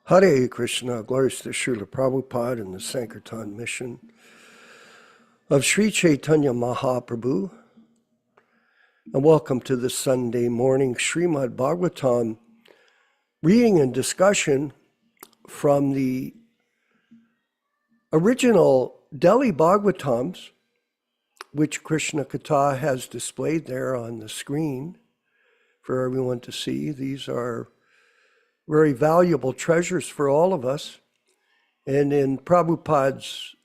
Hare Krishna, glories to Srila Prabhupada and the Sankirtan mission of Sri Chaitanya Mahaprabhu. And welcome to the Sunday morning Srimad Bhagavatam reading and discussion from the original Delhi Bhagavatams, which Krishna Katha has displayed there on the screen for everyone to see. These are very valuable treasures for all of us. And in Prabhupada's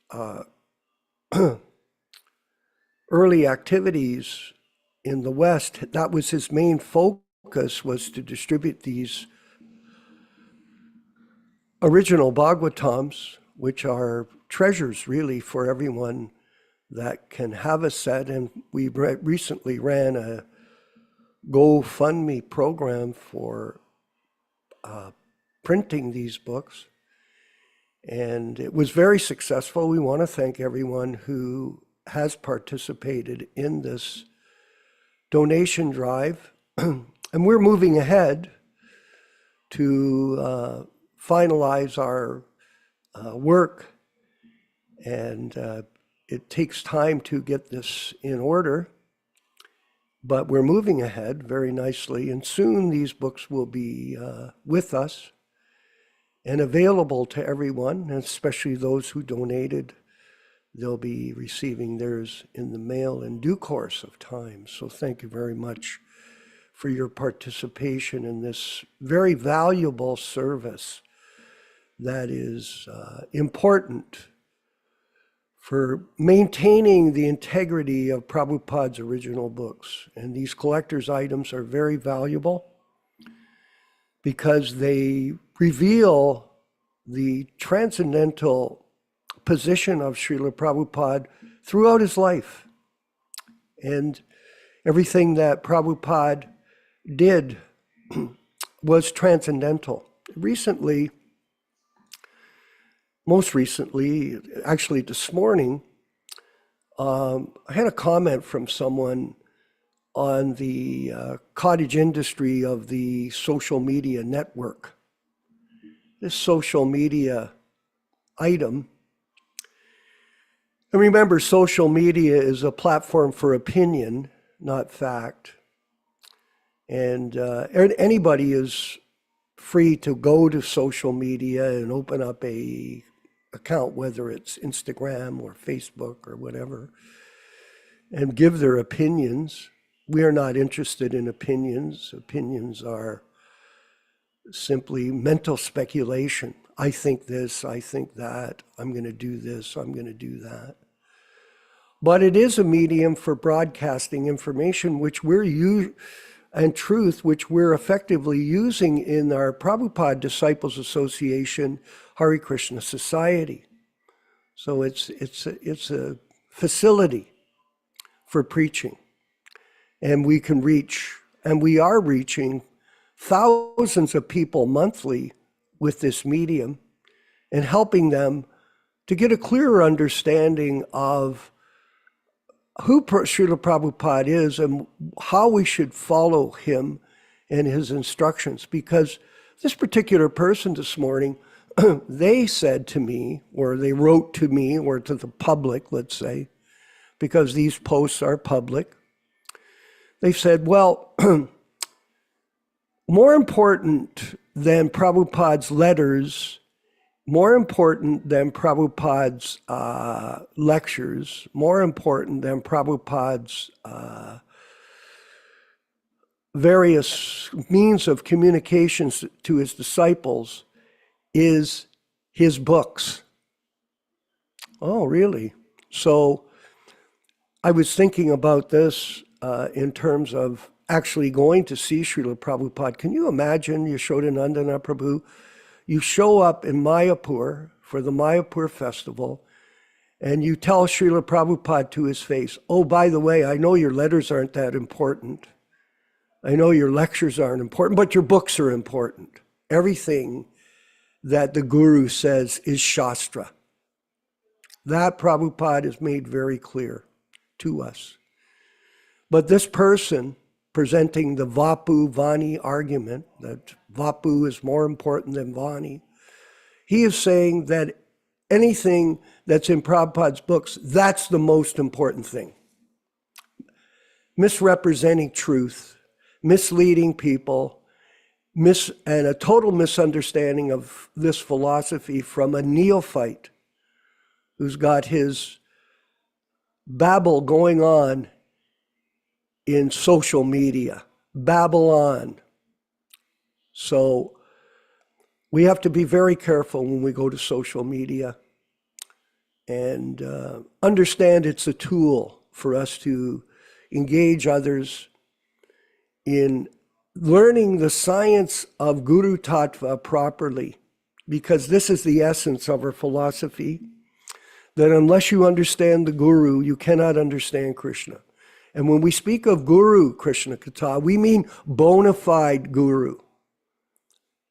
early activities in the West, that was his main focus, was to distribute these original Bhagavatams, which are treasures really for everyone that can have a set. And we recently ran a GoFundMe program for printing these books, and it was very successful. We want to thank everyone who has participated in this donation drive, and we're moving ahead to finalize our work, and it takes time to get this in order. But we're moving ahead very nicely, and soon these books will be with us and available to everyone, and especially those who donated. They'll be receiving theirs in the mail in due course of time. So thank you very much for your participation in this very valuable service that is important for maintaining the integrity of Prabhupada's original books. And these collector's items are very valuable because they reveal the transcendental position of Srila Prabhupada throughout his life. And everything that Prabhupada did was transcendental. Most recently, actually this morning, I had a comment from someone on the cottage industry of the social media network. This social media item, and remember, social media is a platform for opinion, not fact. And anybody is free to go to social media and open up a account, whether it's Instagram or Facebook or whatever, and give their opinions. We are not interested in opinions. Opinions are simply mental speculation. I think this, I think that, I'm going to do this, I'm going to do that. But it is a medium for broadcasting information, which and truth, which we're effectively using in our Prabhupada Disciples Association Hare Krishna Society. So it's a facility for preaching. And we can reach, and we are reaching thousands of people monthly with this medium and helping them to get a clearer understanding of who Srila Prabhupada is and how we should follow him and his instructions. Because this particular person this morning, they said to me, or they wrote to me, or to the public, let's say, because these posts are public, they said, well, more important than Prabhupada's letters, more important than Prabhupada's lectures, more important than Prabhupada's various means of communications to his disciples is his books. Oh, really? So I was thinking about this in terms of actually going to see Srila Prabhupada. Can you imagine, Yashodanandana Prabhu, you show up in Mayapur for the Mayapur festival, and you tell Srila Prabhupada to his face, oh, by the way, I know your letters aren't that important. I know your lectures aren't important, but your books are important. Everything that the Guru says is Shastra. That Prabhupada has made very clear to us. But this person presenting the Vapu Vani argument, that Vapu is more important than Vani, He is saying that anything that's in Prabhupada's books, that's the most important thing. Misrepresenting truth, misleading people, and a total misunderstanding of this philosophy from a neophyte who's got his babble going on in social media. Babylon. So we have to be very careful when we go to social media and understand it's a tool for us to engage others in learning the science of Guru Tattva properly, because this is the essence of our philosophy, that unless you understand the Guru, you cannot understand Krishna. And when we speak of Guru Krishna Katha, we mean bona fide Guru.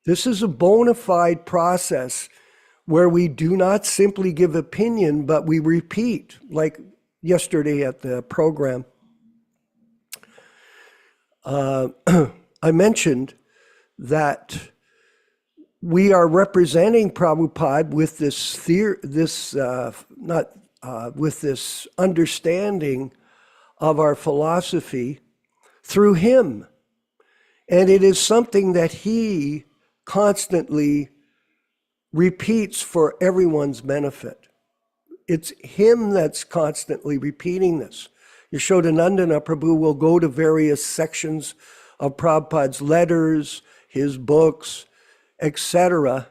This is a bona fide process where we do not simply give opinion, but we repeat, like yesterday at the program. I mentioned that we are representing Prabhupada with this understanding of our philosophy through him. And it is something that he constantly repeats for everyone's benefit. It's him that's constantly repeating this. Yashodanandana Prabhu will go to various sections of Prabhupada's letters, his books, etc.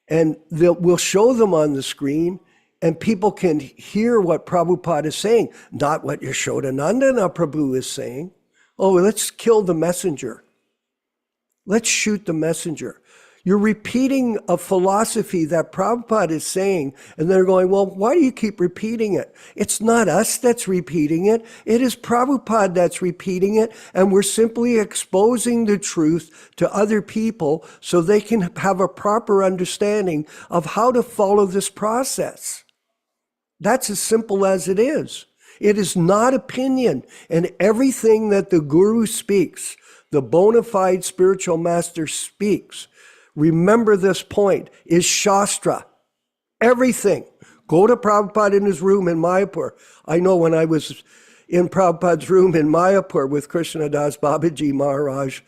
And we'll show them on the screen, and people can hear what Prabhupada is saying, not what Yashodanandana Prabhu is saying. Oh, let's kill the messenger. Let's shoot the messenger. You're repeating a philosophy that Prabhupada is saying, and they're going, well, why do you keep repeating it? It's not us that's repeating it. It is Prabhupada that's repeating it, and we're simply exposing the truth to other people so they can have a proper understanding of how to follow this process. That's as simple as it is. It is not opinion, and everything that the Guru speaks, the bona fide spiritual master speaks, remember this point, is Shastra. Everything. Go to Prabhupada in his room in Mayapur. I know when I was in Prabhupada's room in Mayapur with Krishnadas Babaji Maharaj,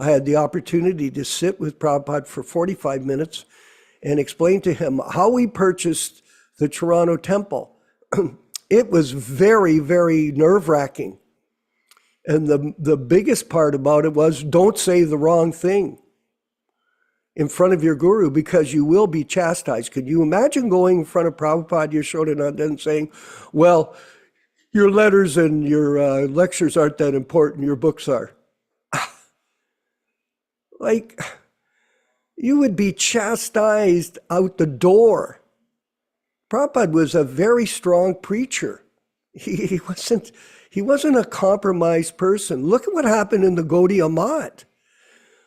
I had the opportunity to sit with Prabhupada for 45 minutes and explain to him how we purchased the Toronto temple. It was very, very nerve-wracking. And the biggest part about it was, don't say the wrong thing in front of your guru, because you will be chastised. Could you imagine going in front of Prabhupada Yashodananda and saying, well, your letters and your lectures aren't that important, your books are? Like, you would be chastised out the door. Prabhupada was a very strong preacher. He wasn't a compromised person. Look at what happened in the Gaudiya Math.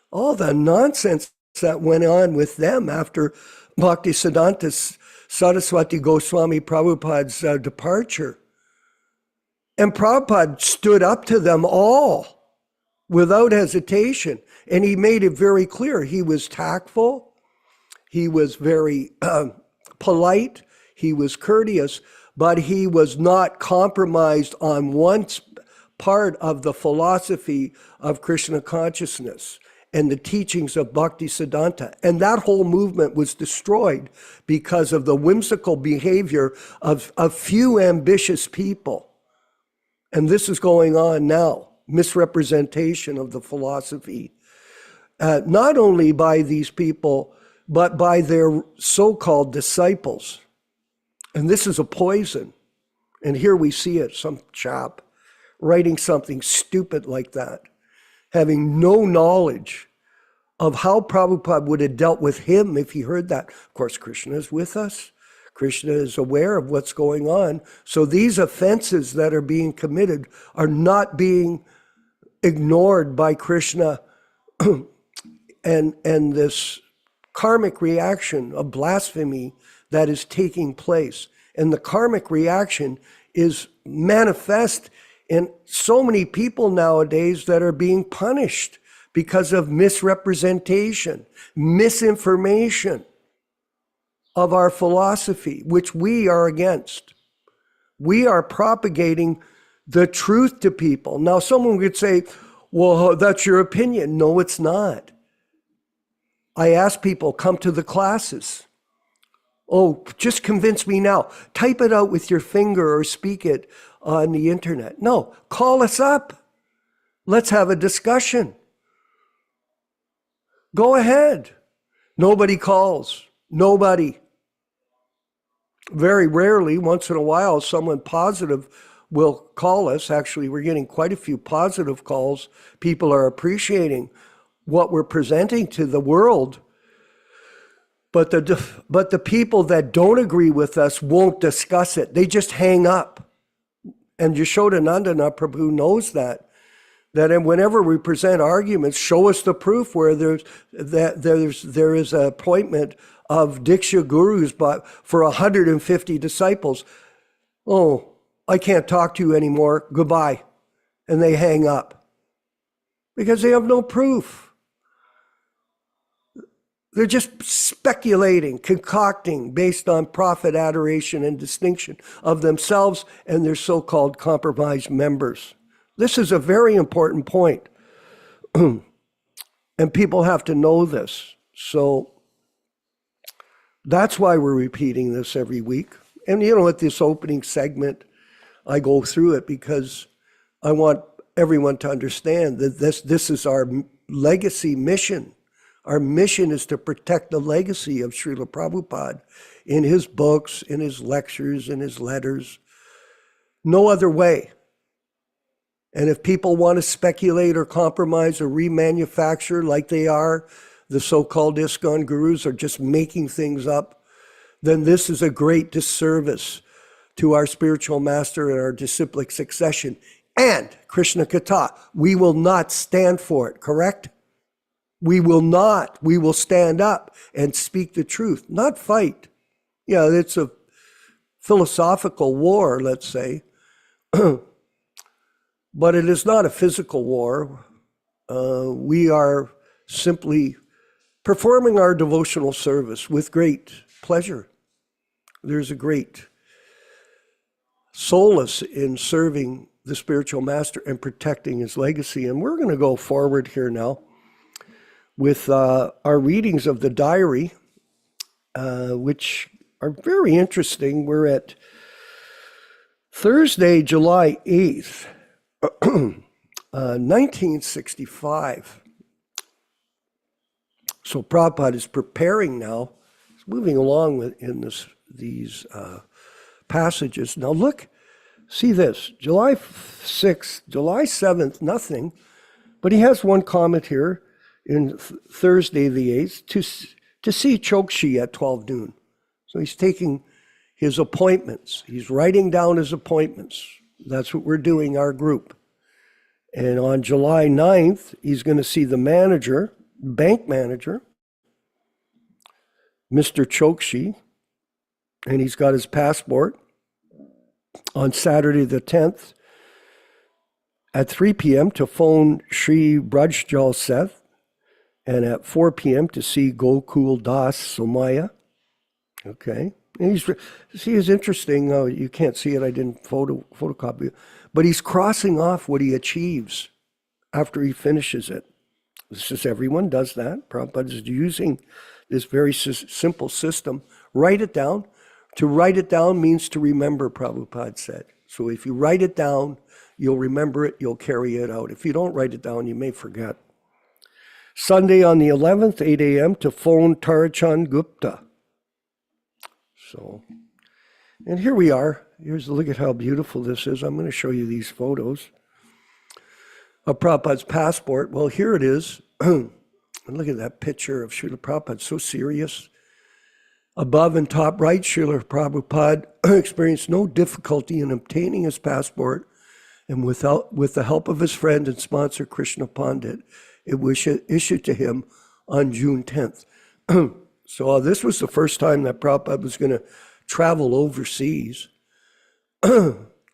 All the nonsense that went on with them after Bhaktisiddhanta Saraswati Goswami Prabhupada's departure. And Prabhupada stood up to them all without hesitation. And he made it very clear. He was tactful. He was very polite. He was courteous. But he was not compromised on one part of the philosophy of Krishna consciousness and the teachings of Bhaktisiddhanta. And that whole movement was destroyed because of the whimsical behavior of a few ambitious people. And this is going on now, misrepresentation of the philosophy, not only by these people, but by their so-called disciples. And this is a poison. And here we see it, some chap writing something stupid like that, having no knowledge of how Prabhupada would have dealt with him if he heard that. Of course, Krishna is with us. Krishna is aware of what's going on. So these offenses that are being committed are not being ignored by Krishna and this karmic reaction of blasphemy that is taking place. And the karmic reaction is manifest in so many people nowadays that are being punished because of misrepresentation, misinformation. of our philosophy, which we are against. We are propagating the truth to people. Now, someone could say, well, that's your opinion. No, it's not. I ask people, come to the classes. Oh, just convince me now. Type it out with your finger or speak it on the internet. No, call us up. Let's have a discussion. Go ahead. Nobody calls. Nobody. Very rarely, once in a while, someone positive will call us. Actually, we're getting quite a few positive calls. People are appreciating what we're presenting to the world. But the people that don't agree with us won't discuss it. They just hang up. And Yashodanandana Prabhu knows that whenever we present arguments, show us the proof where there is an appointment of Diksha gurus but for 150 disciples. Oh, I can't talk to you anymore. Goodbye. And they hang up because they have no proof. They're just speculating, concocting based on profit, adoration, and distinction of themselves and their so-called compromised members. This is a very important point. And people have to know this. So that's why we're repeating this every week. And at this opening segment, I go through it because I want everyone to understand that this is our legacy mission. Our mission is to protect the legacy of Srila Prabhupada in his books, in his lectures, in his letters. No other way. And if people want to speculate or compromise or remanufacture like they are, the so-called ISKCON gurus are just making things up, then this is a great disservice to our spiritual master and our disciplic succession. And Krishna Katha, we will not stand for it, correct? We will not. We will stand up and speak the truth, not fight. Yeah, it's a philosophical war, let's say. But it is not a physical war. We are simply performing our devotional service with great pleasure. There's a great solace in serving the spiritual master and protecting his legacy. And we're going to go forward here now with our readings of the diary, which are very interesting. We're at Thursday, July 8th, 1965. So Prabhupada is preparing now. He's moving along in these passages. Now look, see this, July 6th, July 7th, nothing. But he has one comment here in Thursday the 8th, to see Chokshi at 12 noon. So he's taking his appointments. He's writing down his appointments. That's what we're doing, our group. And on July 9th, he's going to see the manager, bank manager, Mr. Chokshi, and he's got his passport. On Saturday the 10th, at 3 p.m. to phone Sri Brajjal Seth, and at 4 p.m. to see Gokul Das Somaya. Okay. And it's interesting. You can't see it. I didn't photocopy it. But he's crossing off what he achieves after he finishes it. This is, everyone does that. Prabhupada is using this very simple system. Write it down. To write it down means to remember, Prabhupada said. So if you write it down, you'll remember it, you'll carry it out. If you don't write it down, you may forget. Sunday on the 11th, 8 a.m. to phone Tarachand Gupta. So, and here we are. Look at how beautiful this is. I'm going to show you these photos of Prabhupada's passport. Well, here it is. And look at that picture of Srila Prabhupada, so serious. Above and top right, Srila Prabhupada experienced no difficulty in obtaining his passport, and with the help of his friend and sponsor, Krishna Pandit, it was issued to him on June 10th. So this was the first time that Prabhupada was going to travel overseas.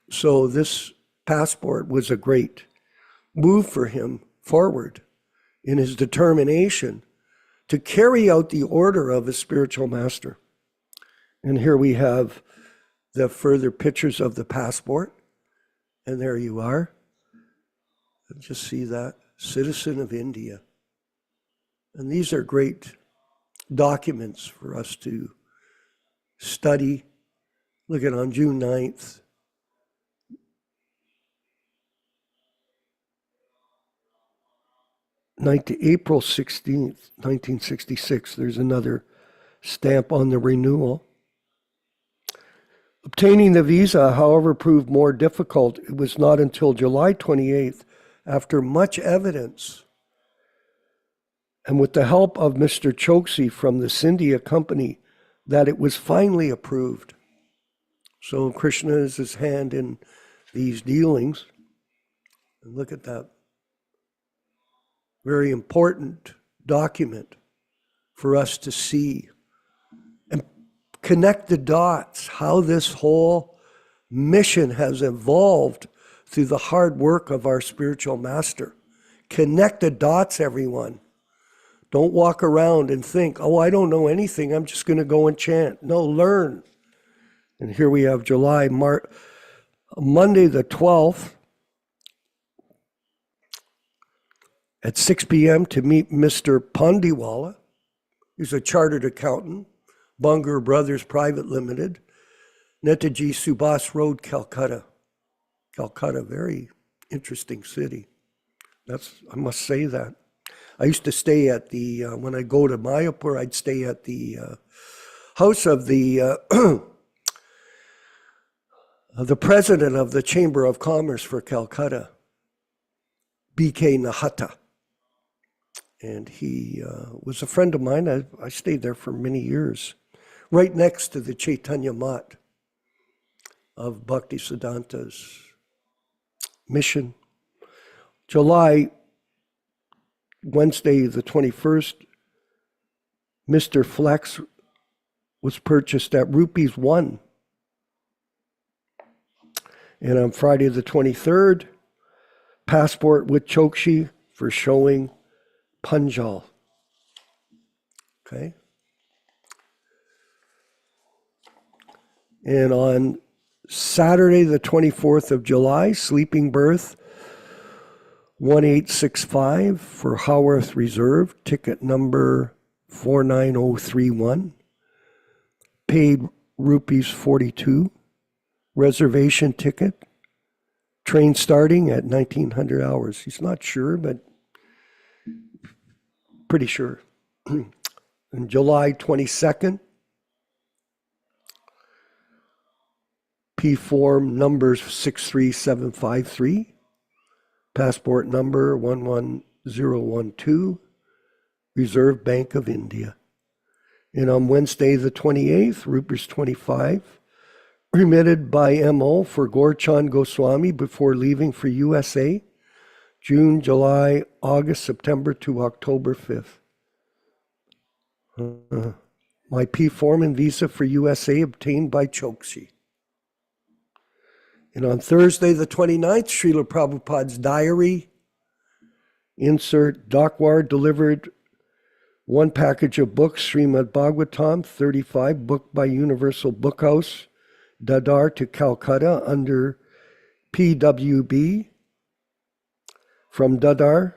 So this passport was a great move for him forward in his determination to carry out the order of his spiritual master. And here we have the further pictures of the passport. And there you are. Just see that. Citizen of India. And these are great documents for us to study. Look at on June 9th. April 16th, 1966, there's another stamp on the renewal. Obtaining the visa, however, proved more difficult. It was not until July 28th, after much evidence, and with the help of Mr. Choksi from the Scindia company, that it was finally approved. So Krishna is his hand in these dealings. And look at that. Very important document for us to see and connect the dots, how this whole mission has evolved through the hard work of our spiritual master. Connect the dots, everyone. Don't walk around and think, oh, I don't know anything, I'm just going to go and chant. No, learn. And here we have Monday the 12th, at 6 p.m. to meet Mr. Pandiwala. He's a chartered accountant, Bungar Brothers Private Limited, Netaji Subhas Road, Calcutta. Calcutta, very interesting city. I must say that. I used to stay at when I go to Mayapur, I'd stay at the house of the president of the Chamber of Commerce for Calcutta, B.K. Nahata. And he was a friend of mine. I stayed there for many years, right next to the Chaitanya Mat of Bhaktisiddhanta's mission. Wednesday the 21st, Mr. Flex was purchased at rupees 1. And on Friday the 23rd, passport with Chokshi for showing Punjal. Okay. And on Saturday, the 24th of July, sleeping berth 1865 for Haworth Reserve, ticket number 49031. Paid rupees 42. Reservation ticket. Train starting at 1900 hours. He's not sure, but pretty sure. On July 22nd, P form numbers 63753, passport number 11012, Reserve Bank of India. And on Wednesday the 28th, rupees 25, remitted by MO for Gorchand Goswami before leaving for USA, June, July, August, September to October 5th. My P form and visa for USA obtained by Choksi. And on Thursday the 29th, Srila Prabhupada's diary, insert, Dakwar delivered one package of books, Srimad Bhagavatam 35, book by Universal Book House, Dadar to Calcutta under PWB. From Dadar,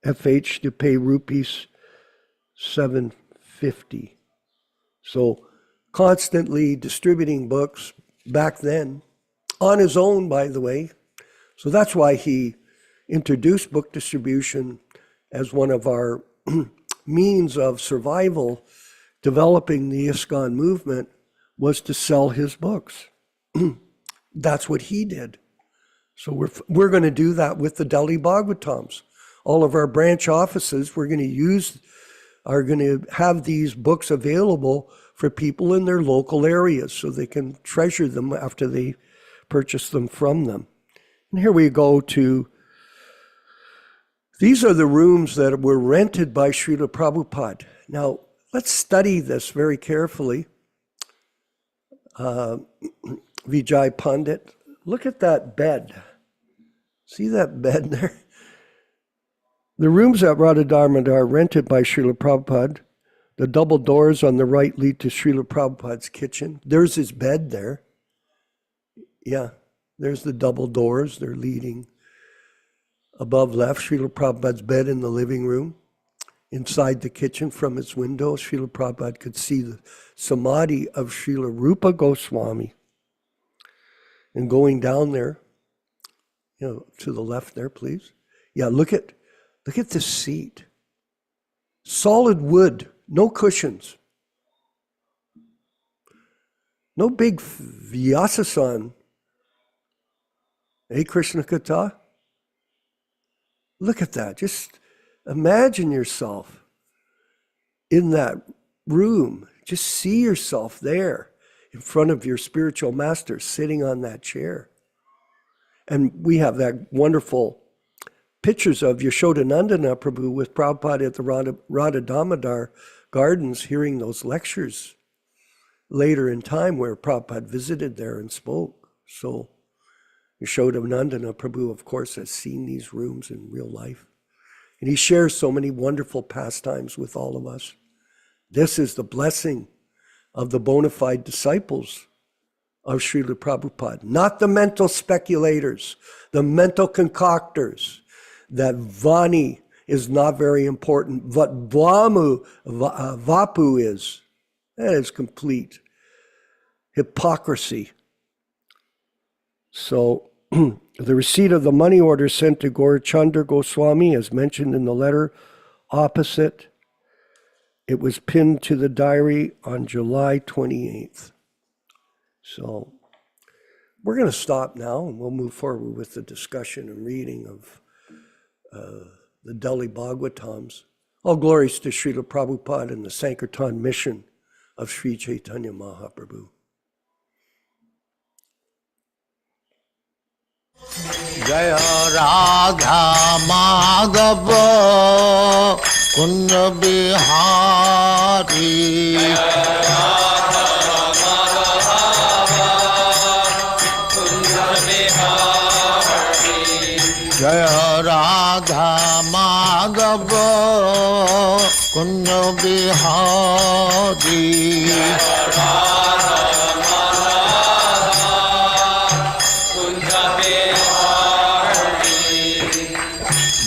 FH to pay rupees 750. So constantly distributing books back then, on his own, by the way. So that's why he introduced book distribution as one of our means of survival, developing the ISKCON movement, was to sell his books. That's what he did. So we're going to do that with the Delhi Bhagavatams. All of our branch offices, are going to have these books available for people in their local areas so they can treasure them after they purchase them from them. And here we go to, these are the rooms that were rented by Srila Prabhupada. Now, let's study this very carefully. Vijay Pandit, look at that bed. See that bed there? The rooms at Radha Dharma are rented by Srila Prabhupada. The double doors on the right lead to Srila Prabhupada's kitchen. There's his bed there. Yeah, there's the double doors. They're leading. Above left, Srila Prabhupada's bed in the living room. Inside the kitchen from its window, Srila Prabhupada could see the samadhi of Srila Rupa Goswami. And going down there, to the left there, please. Yeah, look at this seat. Solid wood, no cushions. No big Vyāsasan. Hey, Krishna Katha? Look at that. Just imagine yourself in that room. Just see yourself there in front of your spiritual master sitting on that chair. And we have that wonderful pictures of Yashodanandana Prabhu with Prabhupada at the Radha Damodar Gardens hearing those lectures later in time where Prabhupada visited there and spoke. So Yashodanandana Prabhu, of course, has seen these rooms in real life. And he shares so many wonderful pastimes with all of us. This is the blessing of the bona fide disciples of Srila Prabhupada, not the mental speculators, the mental concoctors, that Vani is not very important. What Vapu is, that is complete hypocrisy. So the receipt of the money order sent to Gaurachandra Goswami, as mentioned in the letter opposite, it was pinned to the diary on July 28th. So we're going to stop now and we'll move forward with the discussion and reading of the Delhi Bhagavatams. All glories to Srila Prabhupada and the Sankirtan mission of Sri Chaitanya Mahaprabhu. Jaya Radha Madhava Kunja Bihari Jaya Radha Madhava Kunja Bihari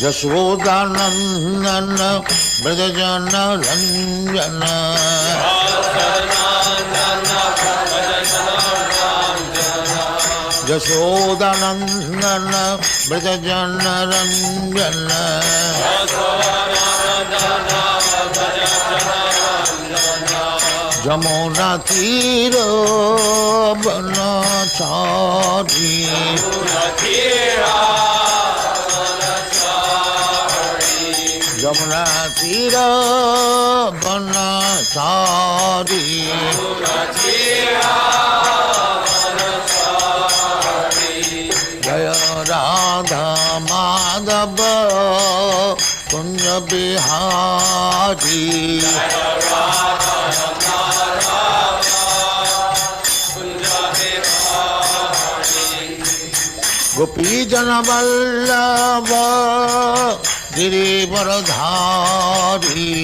Yashodanandana Brajajana Ranjana Yashodanandana Brajajana Ranjana Jamuna Tira Banachari Jamuna Tira Banachari Jaya Radha Madhava Kunja Bihari Gopi Jana Vallabha Girivaradhari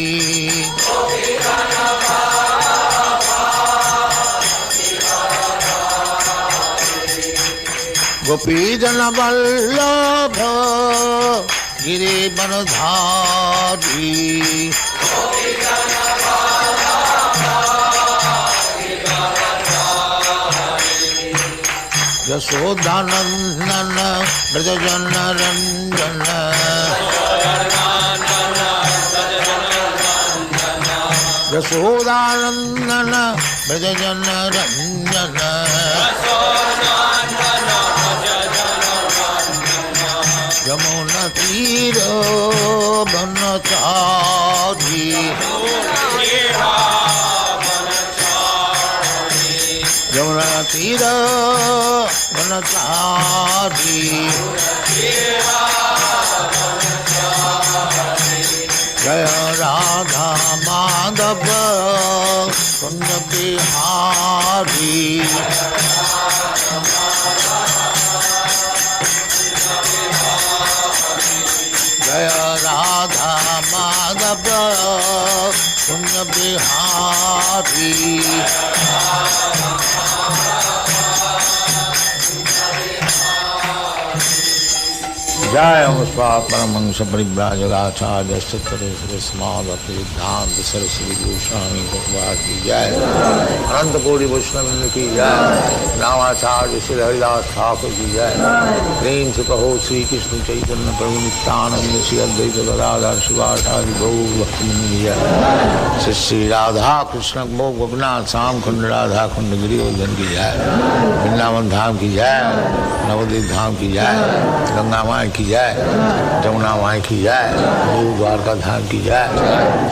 Gopi Jana Vallabha Girivaradhari Yashodanandana Brajajana Ranjana Yashodanandana Brajajana Ranjana Jamuna Tira Banachari Jamuna Tira Banachari Jaya Radha Madhava Kunja Bihari Jaya Radha Madhava Kunja Bihari Jai Amuspa Paramahansa Paribhrajagacharya Sattvaresvara Samadhati Siddhanta Saraswati Goswami Bhagavad Ki Jai Ananta Kodi Vaishnavindra Ki Jai Namacharya Sri Haridas Thakur Ki Jai Prem Se Kaho Sri Krishna Chaitanya Prabhu Nityananda Sri Advaita Gadadhar Shivasari Gaur Bhaktamani Ki Jai Sri Sri Radha Krishna Mokh Bhagnath Sam Khund Radha Khund Giri Goldhan Ki Jai Vrindavan Dham Ki Jai Navadvip Dham Ki Jai Ganga Mai Ki Jai Jamuna Mai Ki Jai Guru Dwarka Dham Ki Jai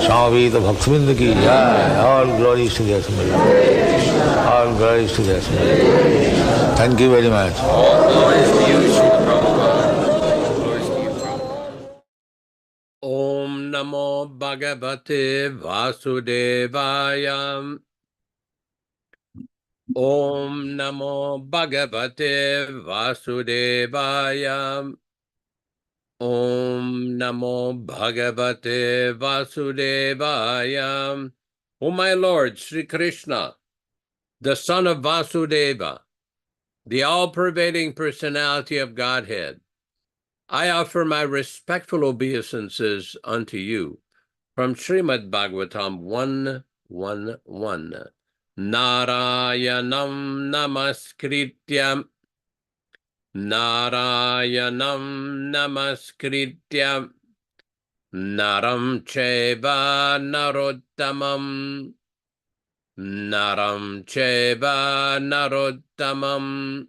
Swami Bhaktivinoda Ki Jai. All glories to the Assembly. All glories to the Assembly. Thank you very much. All glories to you, Srila Prabhupada. Glories to you, Prabhupada. Om Namo Bhagavate Vasudevaya. Om Namo Bhagavate Vasudevaya. Om Namo Bhagavate Vasudevaya. O my Lord, Sri Krishna, the son of Vasudeva, the all-pervading personality of Godhead, I offer my respectful obeisances unto you from Srimad Bhagavatam 1:1:1. Narayanam namaskrityam Narayanam namaskrityam Naram cheva narottamam Naram cheva narottamam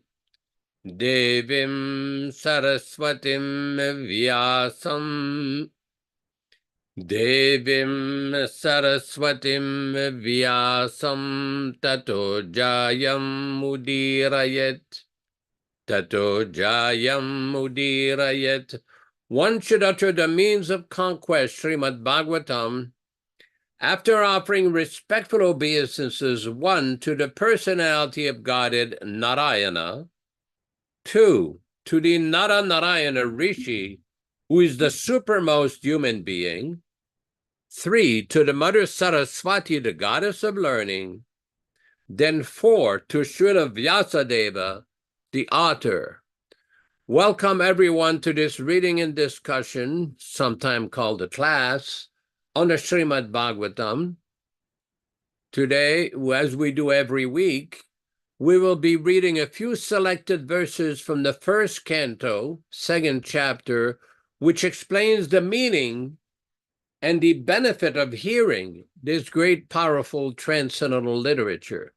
Devim saraswatim vyasam Devim saraswatim vyasam tato jayam mudirayet Tato jayam mudirayet. One should utter the means of conquest, Srimad Bhagavatam, after offering respectful obeisances, 1, to the personality of Godhead, Narayana, 2, to the Narayana Rishi, who is the supermost human being, 3, to the Mother Saraswati, the goddess of learning, then 4, to Srila Vyāsadeva, the author. Welcome everyone to this reading and discussion, sometime called a class, on the Srimad Bhagavatam. Today, as we do every week, we will be reading a few selected verses from the first canto, second chapter, which explains the meaning and the benefit of hearing this great, powerful, transcendental literature.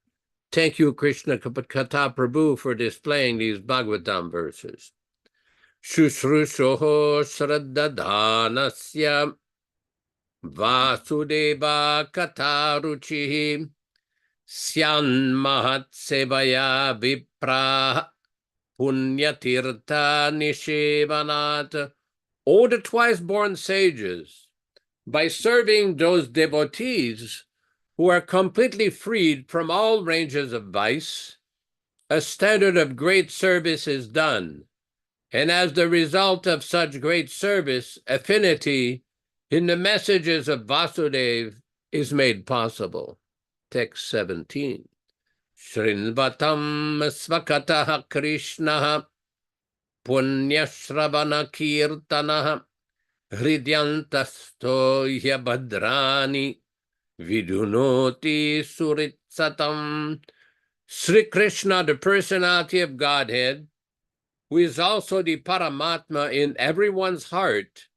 Thank you, Krishna Katha Prabhu, for displaying these Bhagavatam verses. Shushrushoho Shraddadhanasya Vasudeva Kataruchihi Syan Mahat Sevaya Vipra Punyatirtha Nishevanat. O the twice-born sages, by serving those devotees who are completely freed from all ranges of vice, a standard of great service is done, and as the result of such great service, affinity in the messages of Vasudeva is made possible. Text 17. Shrinvatam svakataha Krishnaha punyashravana kirtanaha hridyantasto yabhadrani vidunoti suritsatam. Sri Krishna, the personality of Godhead, who is also the Paramatma in everyone's heart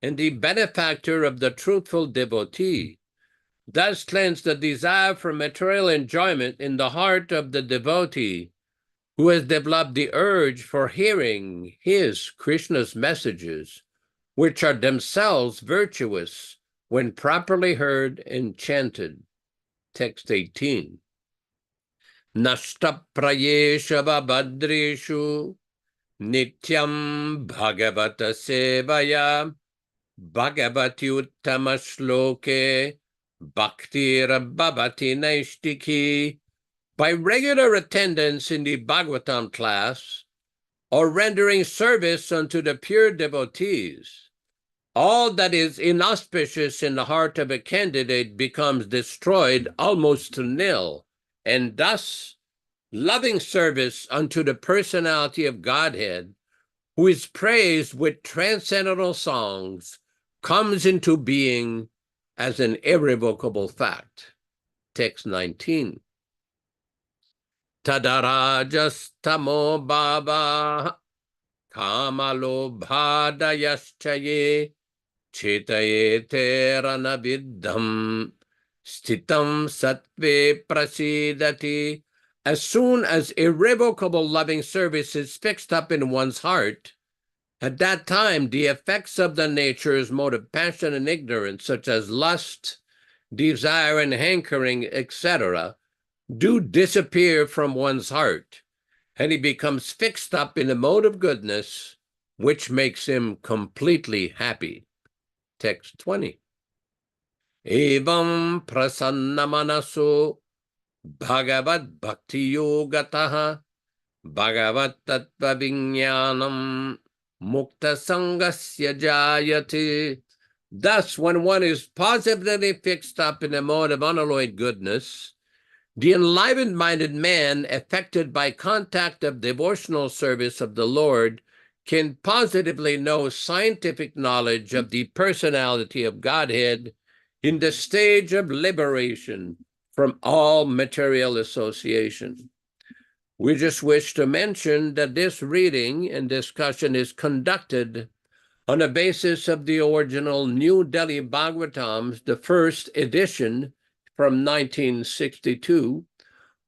and the benefactor of the truthful devotee, thus cleanse the desire for material enjoyment in the heart of the devotee who has developed the urge for hearing his, Krishna's messages, which are themselves virtuous when properly heard and chanted. Text 18. Nashta prayesha vabhadreshu nityam bhagavata sevaya bhagavati uttama shloke bhaktir bhavati naishtiki. By regular attendance in the Bhagavatam class or rendering service unto the pure devotees, all that is inauspicious in the heart of a candidate becomes destroyed almost to nil, and thus loving service unto the personality of Godhead, who is praised with transcendental songs, comes into being as an irrevocable fact. Text 19. Tadarajastamo baba kamalobhadayaschaye Chitayete ranaviddham stitam sattve prasidati. As soon as irrevocable loving service is fixed up in one's heart, at that time the effects of the natures, mode of passion and ignorance, such as lust, desire and hankering, etc., do disappear from one's heart, and he becomes fixed up in the mode of goodness, which makes him completely happy. Text 20. Evam prasanna manaso bhagavad bhakti yogataha bhagavat tattva vijnanam mukta sangasya jayate. Thus, when one is positively fixed up in the mode of unalloyed goodness, the enlivened-minded man, affected by contact of devotional service of the Lord, can positively know scientific knowledge of the personality of Godhead in the stage of liberation from all material association. We just wish to mention that this reading and discussion is conducted on the basis of the original New Delhi Bhagavatams, the first edition from 1962,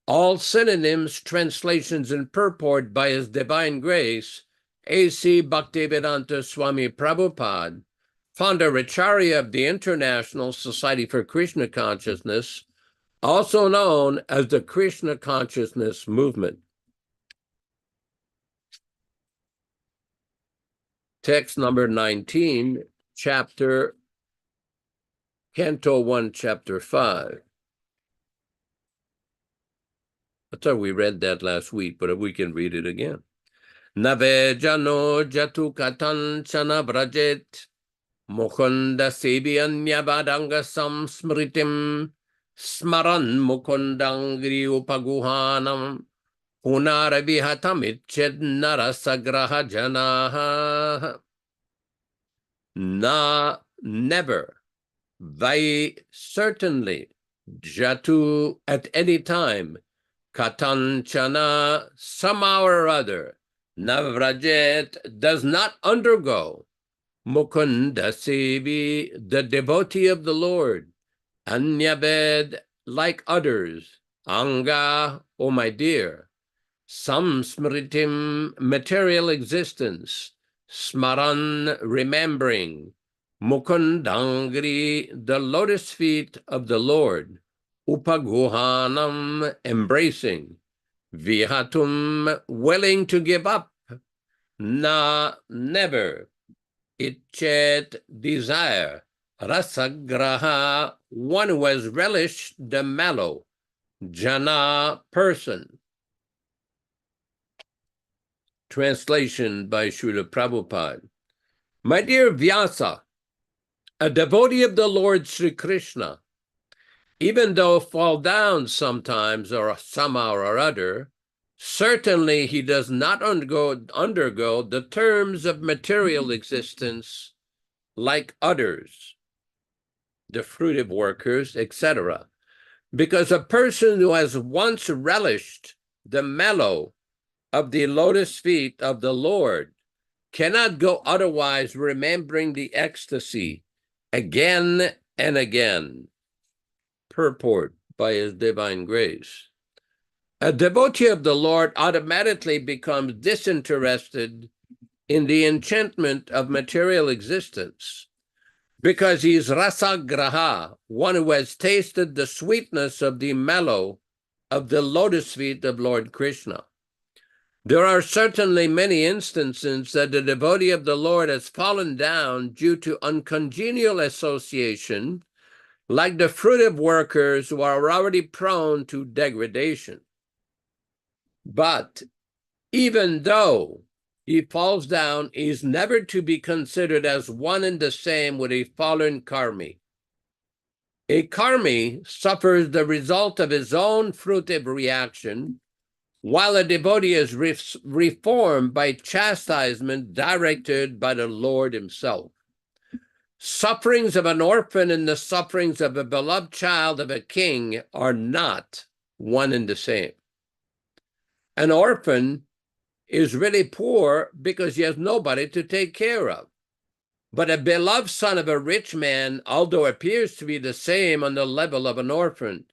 all synonyms, translations, and purport by His Divine Grace, A.C. Bhaktivedanta Swami Prabhupada, founder Acharya of the International Society for Krishna Consciousness, also known as the Krishna Consciousness Movement. Text number 19, Canto 1, Chapter 5. I thought we read that last week, but we can read it again. Nave jano jatu katan chana brajet mukunda sebianyabadanga samsmritim smaran mukundangri upaguhanam punaravihatam itched narasagraha janaha. Never, vai, certainly, jatu, at any time, katanchana, somehow or other, navrajet, does not undergo, mukunda sevi, the devotee of the Lord, anyaved, like others, anga, oh my dear, samsmritim, material existence, smaran, remembering, mukundangri, the lotus feet of the Lord, upaguhanam, embracing, vihatum, willing to give up, never, itchet, desire, rasagraha, one who has relished the mallow, jana, person. Translation by Srila Prabhupada. My dear Vyasa, a devotee of the Lord Sri Krishna, even though fall down sometimes or somehow or other, certainly he does not undergo the terms of material existence like others, the fruitive workers, etc. Because a person who has once relished the mellow of the lotus feet of the Lord cannot go otherwise, remembering the ecstasy again and again. Purport by His Divine Grace. A devotee of the Lord automatically becomes disinterested in the enchantment of material existence because he is rasagraha, one who has tasted the sweetness of the mellow of the lotus feet of Lord Krishna. There are certainly many instances that the devotee of the Lord has fallen down due to uncongenial association, like the fruitive workers who are already prone to degradation. But even though he falls down, is never to be considered as one and the same with a fallen karmi. A karmi suffers the result of his own fruitive reaction, while a devotee is reformed by chastisement directed by the Lord himself. Sufferings of an orphan and the sufferings of a beloved child of a king are not one and the same. An orphan is really poor because he has nobody to take care of. But a beloved son of a rich man, although appears to be the same on the level of an orphan,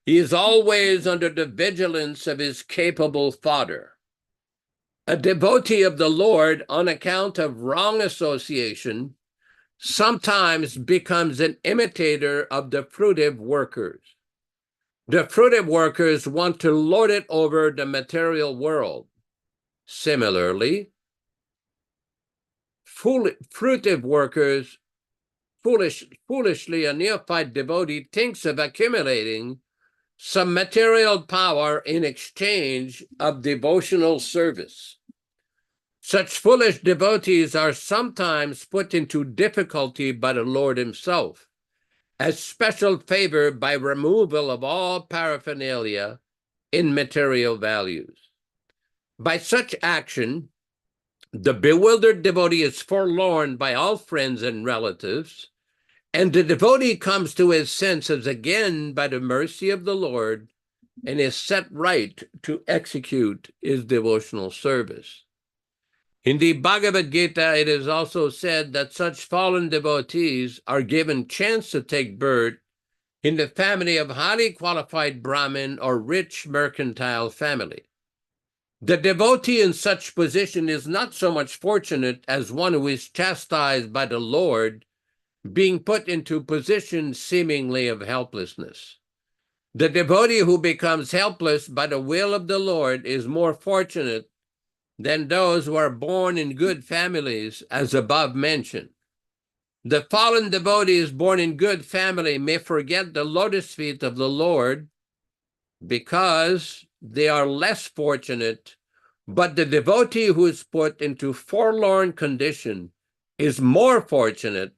he is always under the vigilance of his capable father. A devotee of the Lord, on account of wrong association, sometimes becomes an imitator of the fruitive workers. The fruitive workers want to lord it over the material world. Similarly, fruitive workers, foolishly, a neophyte devotee thinks of accumulating some material power in exchange of devotional service. Such foolish devotees are sometimes put into difficulty by the Lord himself, as special favor by removal of all paraphernalia in material values. By such action, the bewildered devotee is forlorn by all friends and relatives, and the devotee comes to his senses again by the mercy of the Lord and is set right to execute his devotional service. In the Bhagavad Gita, it is also said that such fallen devotees are given chance to take birth in the family of highly qualified Brahmin or rich mercantile family. The devotee in such position is not so much fortunate as one who is chastised by the Lord, being put into position seemingly of helplessness. The devotee who becomes helpless by the will of the Lord is more fortunate than those who are born in good families, as above mentioned. The fallen devotees born in good family may forget the lotus feet of the Lord because they are less fortunate, but the devotee who is put into forlorn condition is more fortunate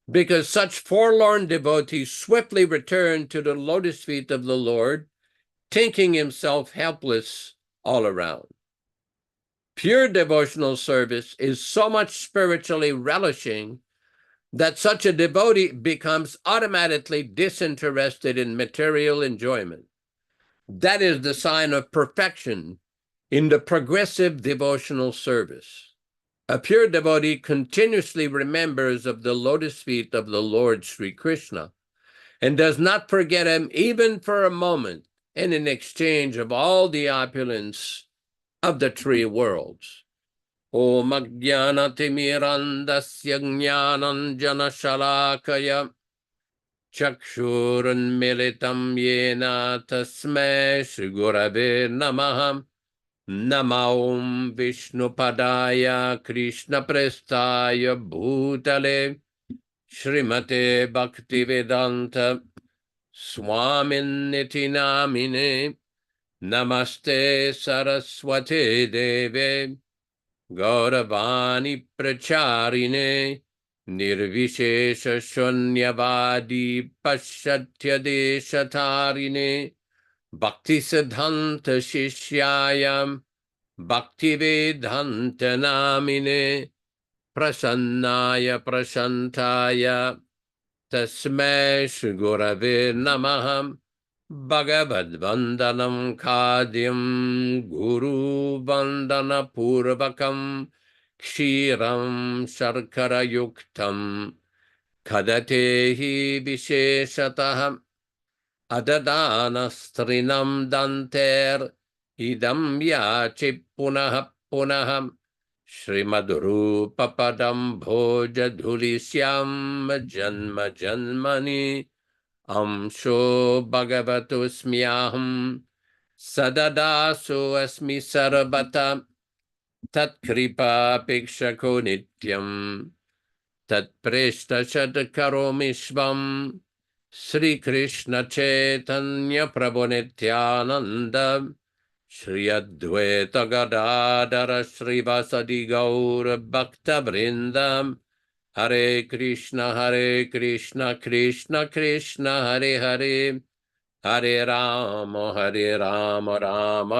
because such forlorn devotees swiftly return to the lotus feet of the Lord, thinking himself helpless all around. Pure devotional service is so much spiritually relishing that such a devotee becomes automatically disinterested in material enjoyment. That is the sign of perfection in the progressive devotional service. A pure devotee continuously remembers of the lotus feet of the Lord Sri Krishna and does not forget him even for a moment, and in exchange of all the opulence of the three worlds. Om Ajnanatirmirandasya Jnananjana Shalakaya Chakshurunmilitam Yena Tasmai Shri Gurave Namaha. Namo Vishnupadaya Krishna Prestaya Bhutale Srimate Bhaktivedanta Swaminiti Namine Namaste Saraswate Deve Gauravani Pracharine Nirvishesha Shunyavadi Paschatya Deshatarine Bhakti Siddhanta Shishyayam Bhakti Vedanta Namine Prasannaya Prashantaya Tasmai Shri Gurave Namah. Bhagavad Vandanam Khadyam Guru Vandana Purvakam Kshiram Sharkara Yuktam Kadatehi Visheshataham Adadana Danter Idam Yachi Punaha Punaham Srimaduru Papadam Bhoja Dhulisyam Janma Janmani Amsho Bhagavato Smyaham Sadadaso Asmi Sarabata Tat Kripa Pikshako Nityam Tat Preshta Shadkaromishvam Sri Krishna Chaitanya Prabhu Nityananda Shri Advaita Gadadara Srivasadi Gaura Bhakta Vrindam Hare Krishna Krishna Krishna Hare Hare Hare Rama Rama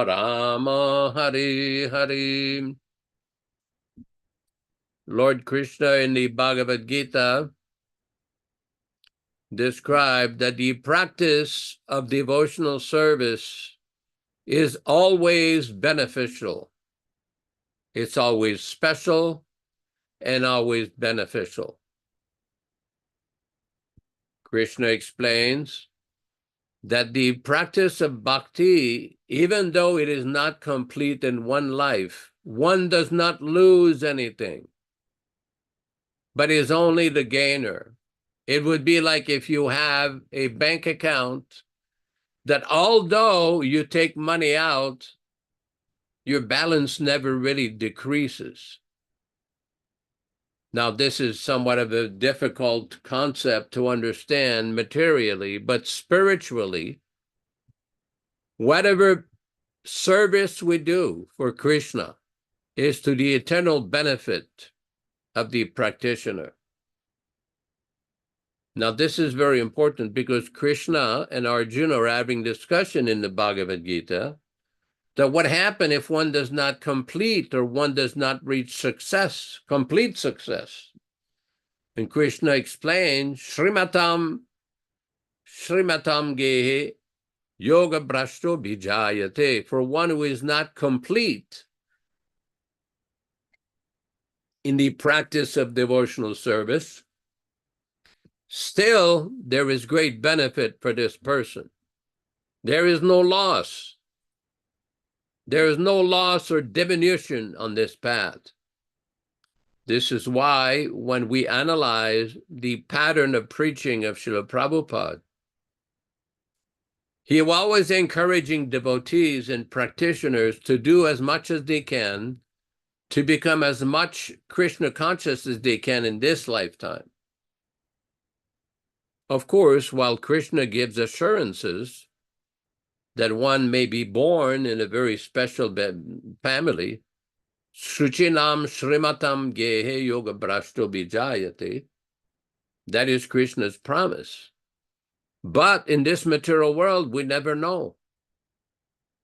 Rama Hare Hare. Lord Krishna in the Bhagavad Gita described that the practice of devotional service is always beneficial. It's always special and always beneficial. Krishna explains that the practice of bhakti, even though it is not complete in one life, one does not lose anything, but is only the gainer. It would be like if you have a bank account that although you take money out, your balance never really decreases. Now, this is somewhat of a difficult concept to understand materially, but spiritually, whatever service we do for Krishna is to the eternal benefit of the practitioner. Now, this is very important because Krishna and Arjuna are having discussion in the Bhagavad Gita that what happens if one does not complete or one does not reach success, complete success. And Krishna explains, Srimatam Gehe Yoga Brashto Bijayate, for one who is not complete in the practice of devotional service, still there is great benefit for this person. There is no loss. There is no loss or diminution on this path. This is why when we analyze the pattern of preaching of Srila Prabhupada, he was always encouraging devotees and practitioners to do as much as they can to become as much Krishna conscious as they can in this lifetime. Of course, while Krishna gives assurances that one may be born in a very special family, Shuchinam Srimatam Gehe Yoga Brashto Bijayate, that is Krishna's promise. But in this material world, we never know.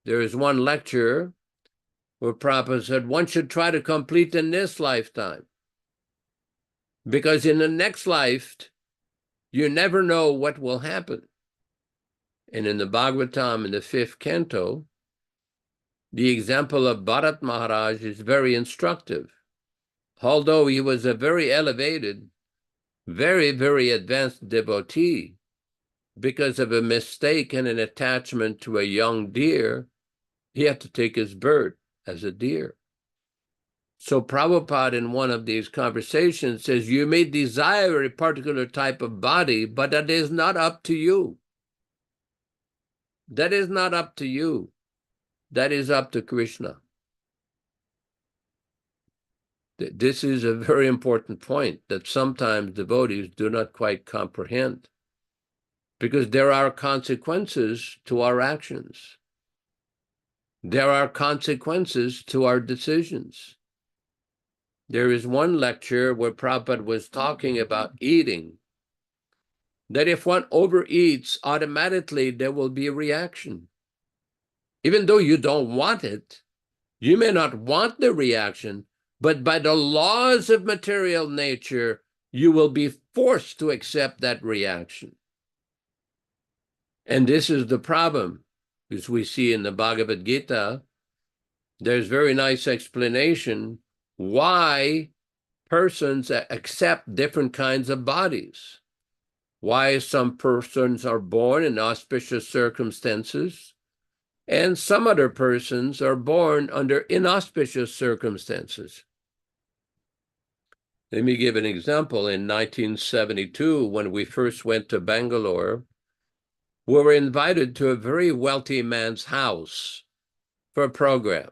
There is one lecture where Prabhupada said one should try to complete in this lifetime, because in the next life, you never know what will happen. And in the Bhagavatam, in the 5th canto, the example of Bharat Maharaj is very instructive. Although he was a very elevated, very, very advanced devotee, because of a mistake and an attachment to a young deer, he had to take his birth as a deer. So Prabhupada in one of these conversations says, you may desire a particular type of body, but that is not up to you. That is not up to you. That is up to Krishna. This is a very important point that sometimes devotees do not quite comprehend, because there are consequences to our actions. There are consequences to our decisions. There is one lecture where Prabhupada was talking about eating, that if one overeats, automatically there will be a reaction. Even though you don't want it, you may not want the reaction, but by the laws of material nature, you will be forced to accept that reaction. And this is the problem, as we see in the Bhagavad Gita. There's very nice explanation why persons accept different kinds of bodies, why some persons are born in auspicious circumstances, and some other persons are born under inauspicious circumstances. Let me give an example. In 1972, when we first went to Bangalore, we were invited to a very wealthy man's house for a program.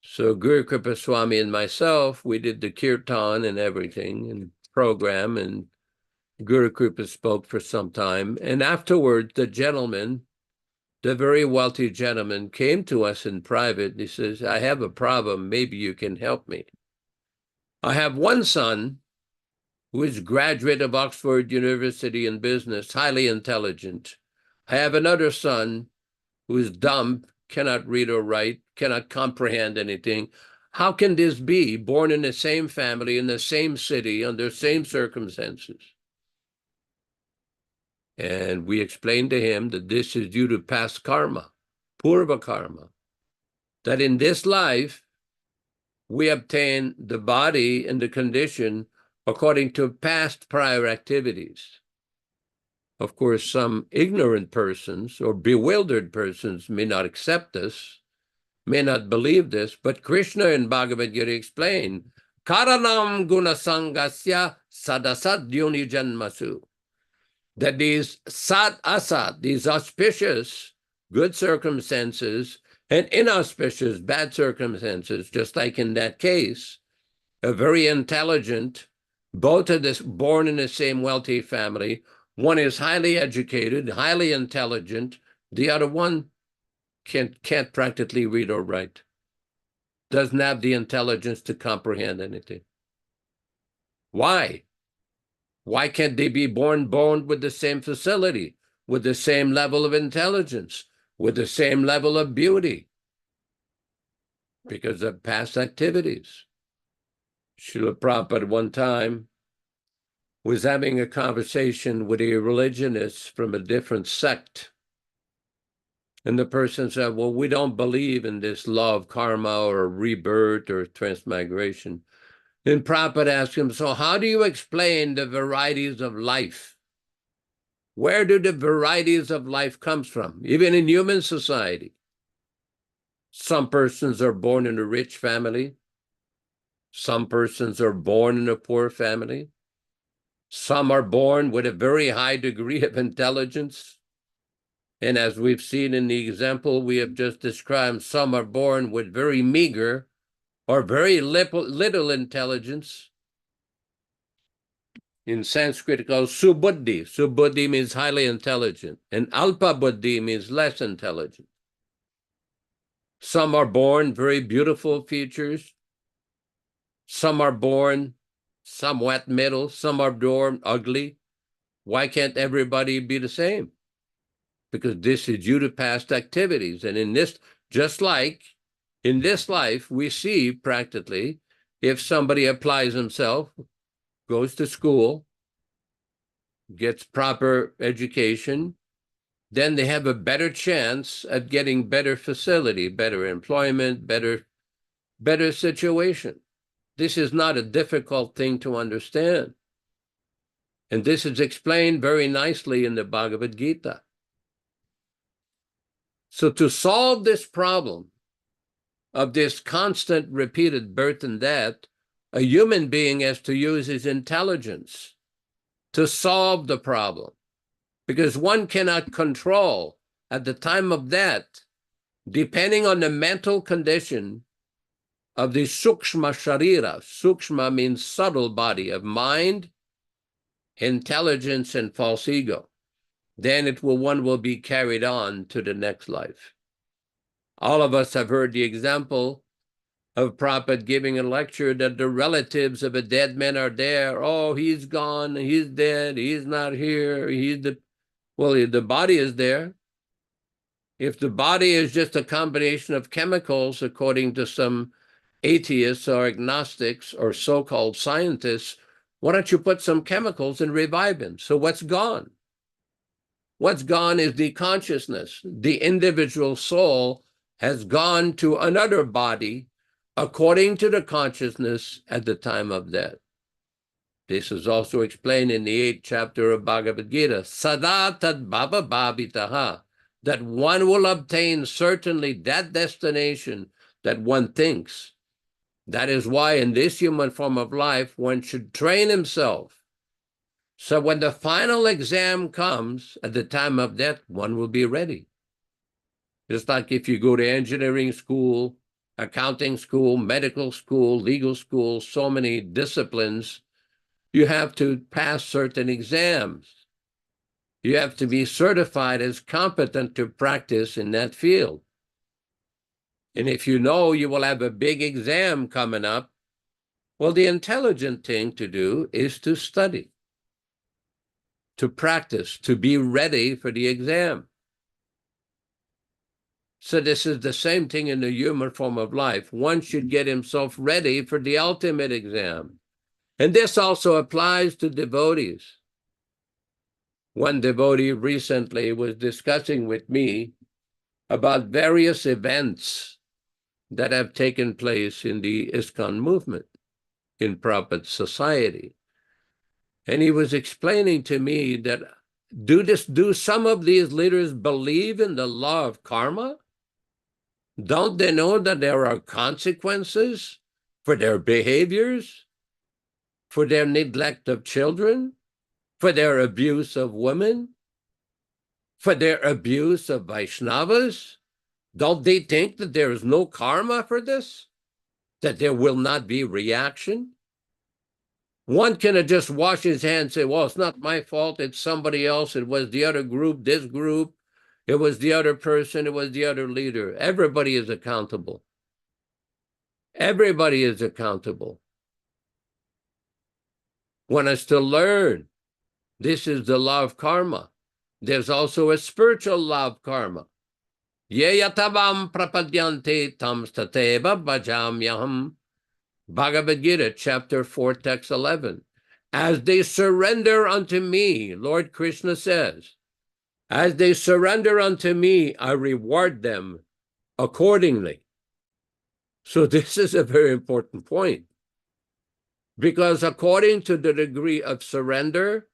So Guru Kripa Swami and myself, we did the kirtan and everything and program, and Guru Kripa spoke for some time. And afterwards, the gentleman the very wealthy gentleman, came to us in private. And he says, I have a problem. Maybe you can help me. I have one son who is graduate of Oxford University in business, highly intelligent. I have another son who is dumb, cannot read or write, cannot comprehend anything. How can this be, born in the same family, in the same city, under the same circumstances? And we explained to him that this is due to past karma, purva karma, that in this life, we obtain the body and the condition according to past prior activities. Of course, some ignorant persons or bewildered persons may not accept this, may not believe this, but Krishna in Bhagavad Gita explained, Karanam gunasangasya sadasat yoni janmasu, that these sat asat, these auspicious good circumstances and inauspicious bad circumstances, just like in that case, a very intelligent, both of this born in the same wealthy family, one is highly educated, highly intelligent, the other one can't practically read or write, doesn't have the intelligence to comprehend anything. Why? Why can't they be born with the same facility, with the same level of intelligence, with the same level of beauty? Because of past activities. Srila Prabhupada one time was having a conversation with a religionist from a different sect. And the person said, well, we don't believe in this law of karma or rebirth or transmigration. And Prabhupada asked him, so how do you explain the varieties of life? Where do the varieties of life come from? Even in human society. Some persons are born in a rich family. Some persons are born in a poor family. Some are born with a very high degree of intelligence. And as we've seen in the example we have just described, some are born with very meager or very little intelligence. In Sanskrit, it's called subuddhi. Subuddhi means highly intelligent, and alpa buddhi means less intelligent. Some are born very beautiful features. Some are born somewhat middle. Some are born ugly. Why can't everybody be the same? Because this is due to past activities. And in this, just like in this life, we see practically if somebody applies himself, goes to school, gets proper education, then they have a better chance at getting better facility, better employment, better situation. This is not a difficult thing to understand. And this is explained very nicely in the Bhagavad Gita. So to solve this problem of this constant repeated birth and death, a human being has to use his intelligence to solve the problem. Because one cannot control at the time of death, depending on the mental condition of the sukshma sharira. Sukshma means subtle body of mind, intelligence, and false ego. Then one will be carried on to the next life. All of us have heard the example of Prabhupada giving a lecture that the relatives of a dead man are there. Oh, he's gone, he's dead, he's not here, well, the body is there. If the body is just a combination of chemicals, according to some atheists or agnostics or so-called scientists, why don't you put some chemicals and revive him? So what's gone? What's gone is the consciousness. The individual soul has gone to another body according to the consciousness at the time of death. This is also explained in the 8th chapter of Bhagavad Gita, Sada tad bhava bhavitaha, that one will obtain certainly that destination that one thinks. That is why in this human form of life, one should train himself. So when the final exam comes at the time of death, one will be ready. Just like if you go to engineering school, accounting school, medical school, legal school, so many disciplines, you have to pass certain exams. You have to be certified as competent to practice in that field. And if you know you will have a big exam coming up, well, the intelligent thing to do is to study, to practice, to be ready for the exam. So this is the same thing in the human form of life. One should get himself ready for the ultimate exam. And this also applies to devotees. One devotee recently was discussing with me about various events that have taken place in the ISKCON movement, in Prabhupada's society. And he was explaining to me that do some of these leaders believe in the law of karma? Don't they know that there are consequences for their behaviors, for their neglect of children, for their abuse of women, for their abuse of Vaishnavas? Don't they think that there is no karma for this? That there will not be reaction? One cannot just wash his hands and say, well, it's not my fault, it's somebody else, it was the other group, this group, it was the other person, it was the other leader. Everybody is accountable. Everybody is accountable. One has to learn. This is the law of karma. There's also a spiritual law of karma. Ye yatavam prapadyante tam stateva bhajamyaham. Bhagavad Gita, chapter 4, text 11. As they surrender unto me, Lord Krishna says, as they surrender unto me, I reward them accordingly. So this is a very important point. Because according to the degree of surrender,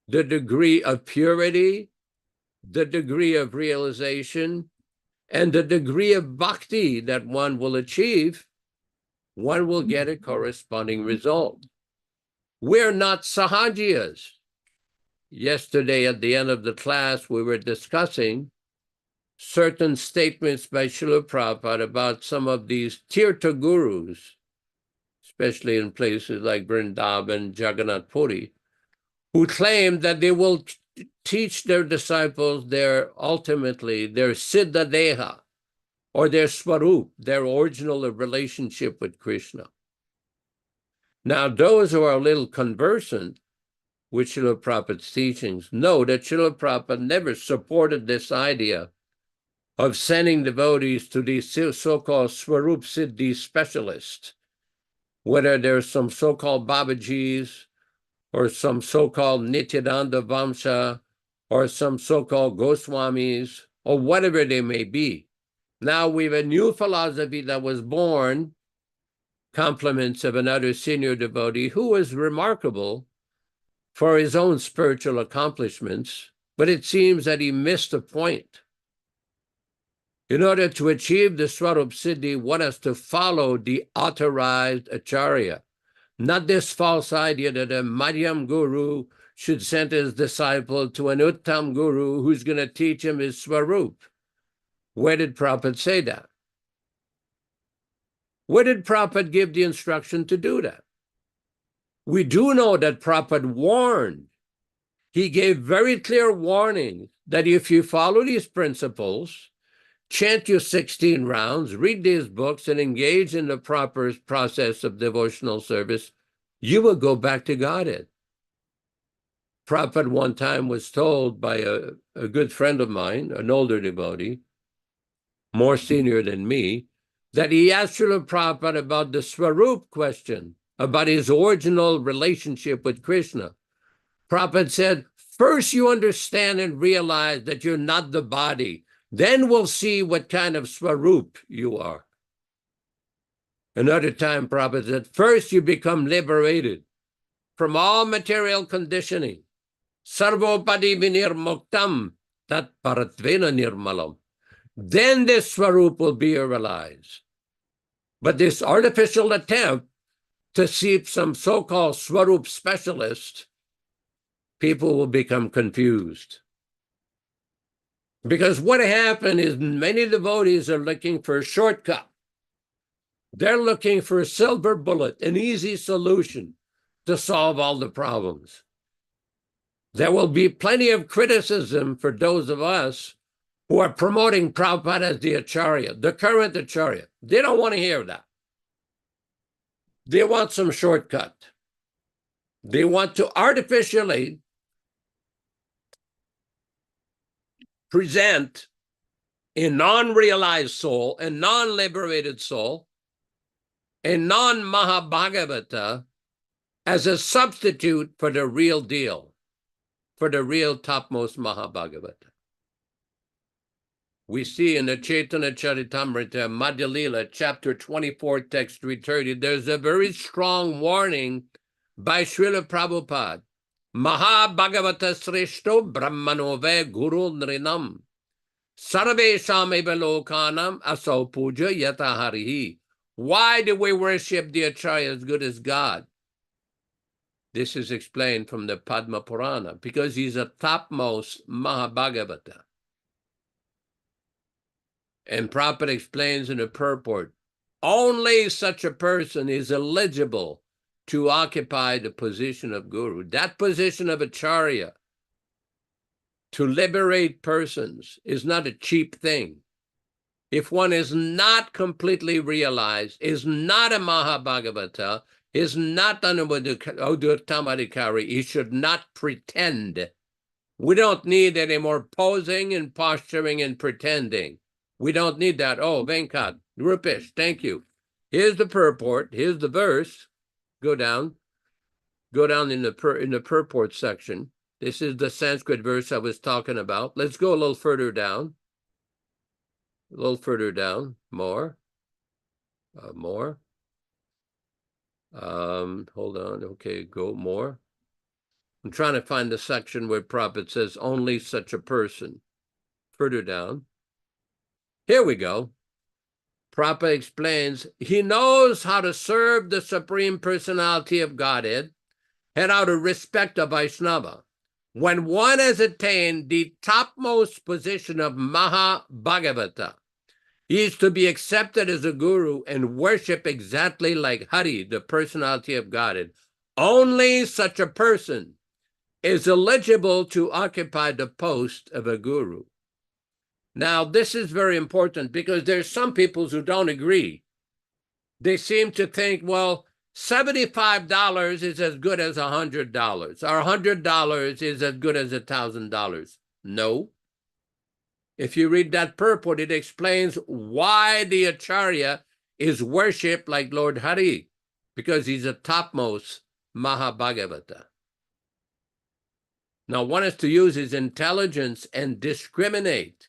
the degree of purity, the degree of realization, and the degree of bhakti that one will achieve, one will get a corresponding result. We're not sahajiyas. Yesterday at the end of the class, we were discussing certain statements by Srila Prabhupada about some of these Tirtha gurus, especially in places like Vrindavan, Jagannath Puri, who claim that they will teach their disciples ultimately their Siddha Deha, or their Swarup, their original relationship with Krishna. Now, those who are a little conversant with Srila Prabhupada's teachings know that Srila Prabhupada never supported this idea of sending devotees to these so-called Swarup Siddhi specialists, whether there's some so-called Babajis, or some so-called Nityananda Vamsa, or some so-called Goswamis, or whatever they may be. Now we have a new philosophy that was born, compliments of another senior devotee who was remarkable for his own spiritual accomplishments, but it seems that he missed a point. In order to achieve the Swarup Siddhi, one has to follow the authorized acharya, not this false idea that a Madhyam guru should send his disciple to an Uttam guru who's going to teach him his Swarup. Where did Prabhupada say that? Where did Prabhupada give the instruction to do that? We do know that Prabhupada warned. He gave very clear warning that if you follow these principles, chant your 16 rounds, read these books, and engage in the proper process of devotional service, you will go back to Godhead. Prabhupada one time was told by a good friend of mine, an older devotee, more senior than me, that he asked Srila Prabhupada about the Swarup question, about his original relationship with Krishna. Prabhupada said, first you understand and realize that you're not the body. Then we'll see what kind of Swarup you are. Another time, Prabhupada said, first you become liberated from all material conditioning. Sarvopadi vinirmuktam tat paratvena nirmalam. Then this Swarup will be realized. But this artificial attempt to see some so-called Swarup specialist, people will become confused. Because what happened is many devotees are looking for a shortcut. They're looking for a silver bullet, an easy solution to solve all the problems. There will be plenty of criticism for those of us who are promoting Prabhupada as the Acharya, the current Acharya. They don't want to hear that. They want some shortcut. They want to artificially present a non-realized soul, a non-liberated soul, a non-Mahabhagavata as a substitute for the real deal, for the real topmost Mahabhagavata. We see in the Chaitanya Charitamrita, Madhya Lila, chapter 24, text 330, there's a very strong warning by Srila Prabhupada. Mahabhagavata Sreshto Brahmanove Guru Nrinam Sarvesham eva lokanam aso puja yata harihi. Why do we worship the Acharya as good as God? This is explained from the Padma Purana, because he's a topmost Mahabhagavata. And Prabhupada explains in the purport, only such a person is eligible to occupy the position of Guru, that position of Acharya. To liberate persons is not a cheap thing. If one is not completely realized, is not a Mahabhagavata, is not an Udurtamadikari, he should not pretend. We don't need any more posing and posturing and pretending. We don't need that. Oh, Venkat, Rupesh, thank you. Here's the purport. Here's the verse. Go down in the purport section. This is the Sanskrit verse I was talking about. Let's go a little further down. A little further down. More. More. Hold on. Okay, go more. I'm trying to find the section where Prabhupada says only such a person. Further down. Here we go. Prabhupada explains, he knows how to serve the Supreme Personality of Godhead and how to respect a Vaishnava. When one has attained the topmost position of Mahabhagavata, he is to be accepted as a guru and worship exactly like Hari, the personality of Godhead. Only such a person is eligible to occupy the post of a guru. Now, this is very important because there's some people who don't agree. They seem to think, well, $75 is as good as $100, or $100 is as good as $1,000. No. If you read that purport, it explains why the Acharya is worshipped like Lord Hari, because he's a topmost Mahabhagavata. Now, one is to use his intelligence and discriminate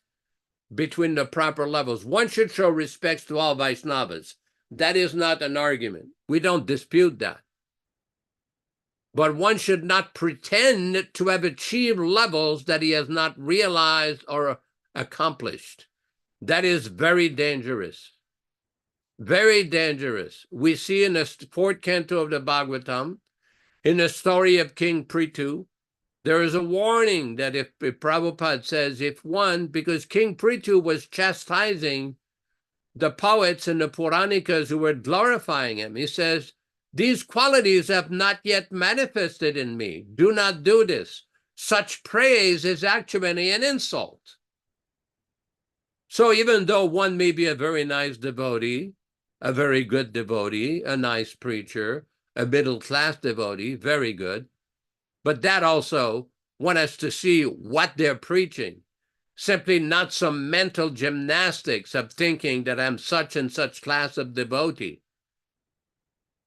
between the proper levels. One should show respect to all Vaishnavas. That is not an argument. We don't dispute that. But one should not pretend to have achieved levels that he has not realized or accomplished. That is very dangerous. Very dangerous. We see in the fourth canto of the Bhagavatam, in the story of King Prithu, there is a warning that if Prabhupada says, if one, because King Prithu was chastising the poets and the Puranikas who were glorifying him, he says, these qualities have not yet manifested in me. Do not do this. Such praise is actually an insult. So even though one may be a very nice devotee, a very good devotee, a nice preacher, a middle-class devotee, very good, but that also, one has to see what they're preaching, simply not some mental gymnastics of thinking that I'm such and such class of devotee.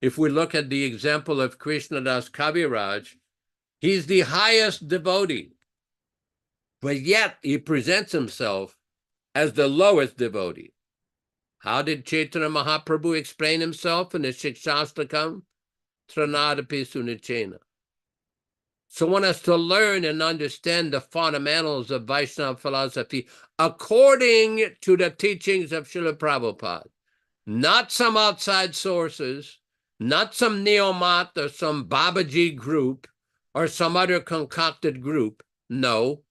If we look at the example of Krishnadas Kaviraj, he's the highest devotee, but yet he presents himself as the lowest devotee. How did Chaitanya Mahaprabhu explain himself in the Shikshastakam? Tranadapi Sunichena. So one has to learn and understand the fundamentals of Vaishnava philosophy according to the teachings of Srila Prabhupada, not some outside sources, not some Neomat or some Babaji group or some other concocted group. No,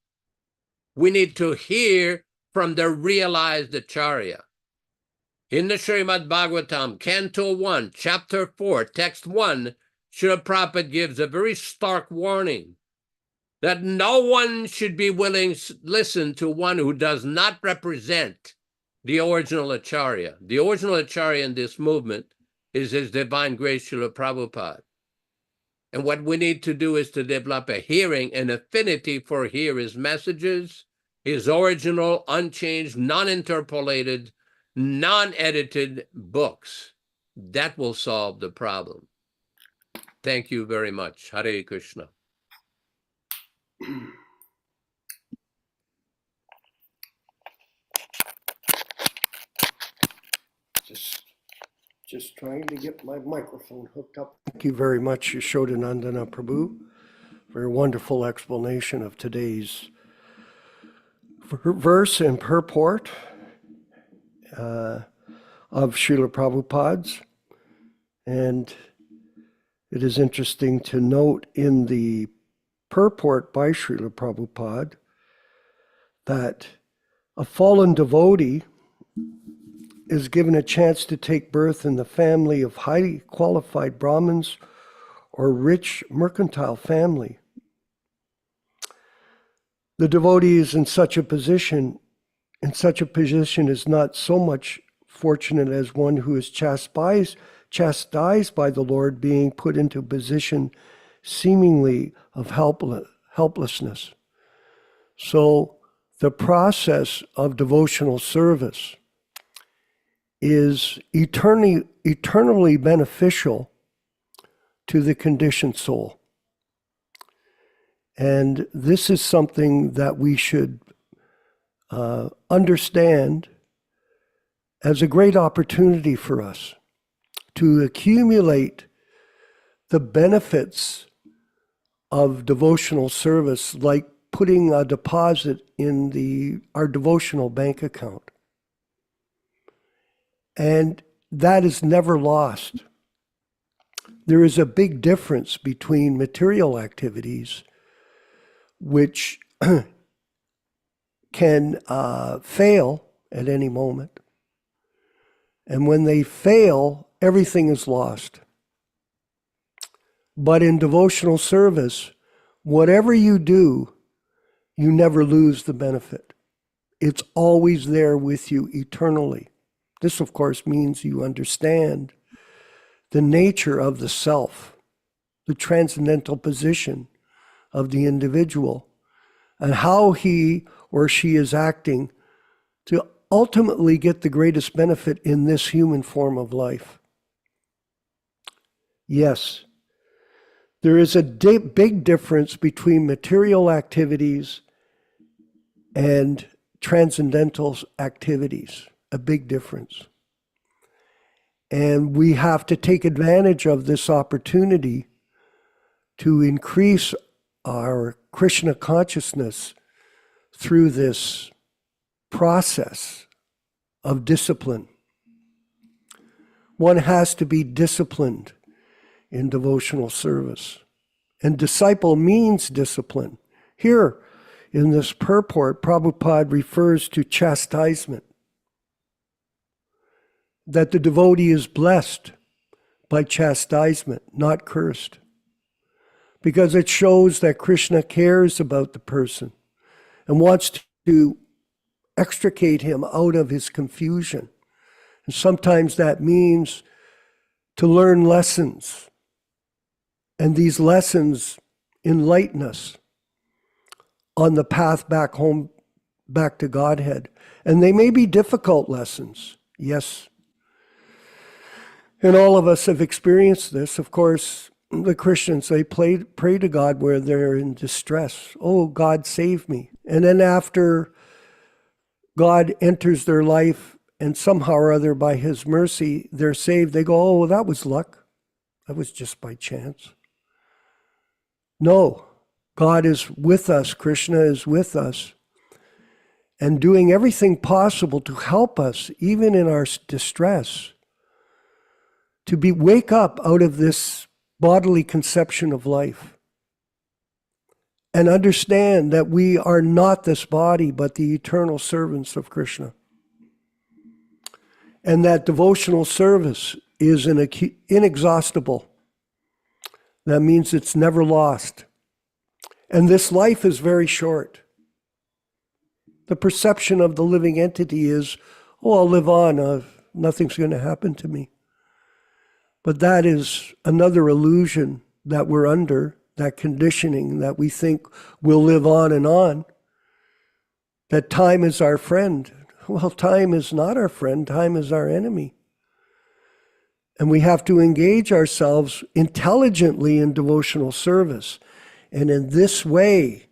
we need to hear from the realized Acharya. In the Srimad Bhagavatam, Canto 1, Chapter 4, Text 1, Srila Prabhupada gives a very stark warning. that no one should be willing to listen to one who does not represent the original Acharya. The original Acharya in this movement is His Divine Grace Srila Prabhupada. And what we need to do is to develop a hearing, an affinity for hear his messages, his original, unchanged, non-interpolated, non-edited books. That will solve the problem. Thank you very much. Hare Krishna. Just trying to get my microphone hooked up. Thank you very much, Yashodanandana Prabhu, for a wonderful explanation of today's verse and purport of Srila Prabhupada's. And it is interesting to note in the purport by Srila Prabhupada that a fallen devotee is given a chance to take birth in the family of highly qualified Brahmins or rich mercantile family. The devotee is in such a position is not so much fortunate as one who is chastised by the Lord, being put into a position seemingly of helplessness. So the process of devotional service is eternally beneficial to the conditioned soul. And this is something that we should understand as a great opportunity for us to accumulate the benefits of devotional service, like putting a deposit in our devotional bank account. And that is never lost. There is a big difference between material activities, which can fail at any moment. And when they fail, everything is lost. But in devotional service, whatever you do, you never lose the benefit. It's always there with you eternally. This, of course, means you understand the nature of the self, the transcendental position of the individual, and how he or she is acting to ultimately get the greatest benefit in this human form of life. Yes, there is a big difference between material activities and transcendental activities. A big difference. And we have to take advantage of this opportunity to increase our Krishna consciousness through this process of discipline. One has to be disciplined in devotional service. And disciple means discipline. Here in this purport, Prabhupada refers to chastisement. That the devotee is blessed by chastisement, not cursed. Because it shows that Krishna cares about the person and wants to extricate him out of his confusion. And sometimes that means to learn lessons. And these lessons enlighten us on the path back home, back to Godhead. And they may be difficult lessons, yes. And all of us have experienced this. Of course, the Christians, they pray to God where they're in distress. Oh, God, save me. And then after God enters their life and somehow or other by his mercy, they're saved, they go, oh, well, that was luck. That was just by chance. No, God is with us. Krishna is with us and doing everything possible to help us, even in our distress, to wake up out of this bodily conception of life and understand that we are not this body, but the eternal servants of Krishna. And that devotional service is inexhaustible. That means it's never lost. And this life is very short. The perception of the living entity is, oh, I'll live on, nothing's going to happen to me. But that is another illusion that we're under, that conditioning that we think we'll live on and on, that time is our friend. Well, time is not our friend, time is our enemy. And we have to engage ourselves intelligently in devotional service. And in this way,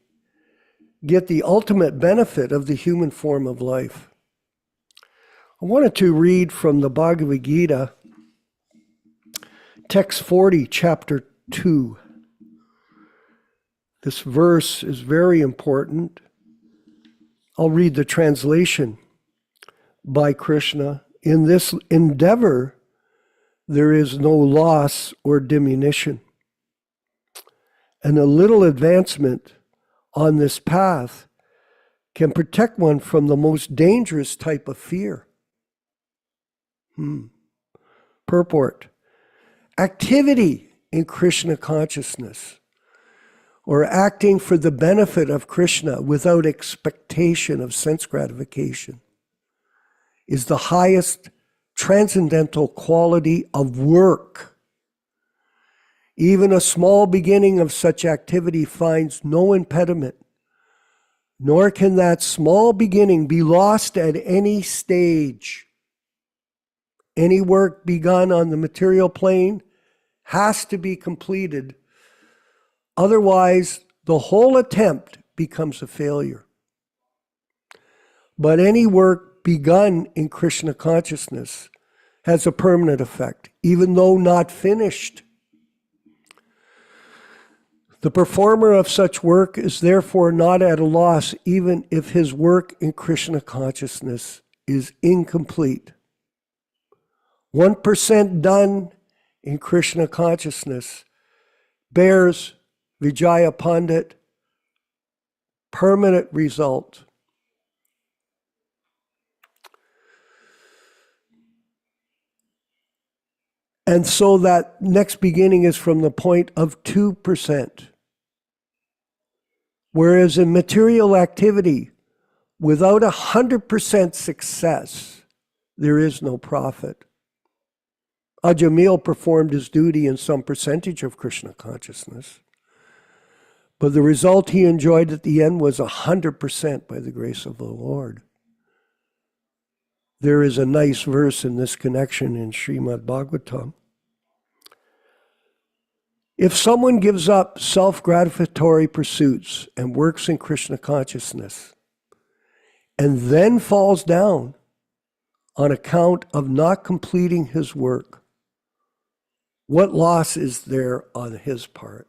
get the ultimate benefit of the human form of life. I wanted to read from the Bhagavad Gita, text 40, chapter 2. This verse is very important. I'll read the translation by Krishna. In this endeavor, there is no loss or diminution. And a little advancement on this path can protect one from the most dangerous type of fear. Purport. Activity in Krishna consciousness, or acting for the benefit of Krishna without expectation of sense gratification, is the highest transcendental quality of work. Even a small beginning of such activity finds no impediment, nor can that small beginning be lost at any stage. Any work begun on the material plane has to be completed. Otherwise, the whole attempt becomes a failure. But any work begun in Krishna consciousness has a permanent effect, even though not finished. The performer of such work is therefore not at a loss, even if his work in Krishna consciousness is incomplete. 1% done in Krishna consciousness bears Vijaya Pandit permanent result. And so that next beginning is from the point of 2%. Whereas in material activity, without 100% success, there is no profit. Ajamil performed his duty in some percentage of Krishna consciousness, but the result he enjoyed at the end was 100% by the grace of the Lord. There is a nice verse in this connection in Srimad Bhagavatam. If someone gives up self-gratificatory pursuits and works in Krishna consciousness, and then falls down on account of not completing his work, what loss is there on his part?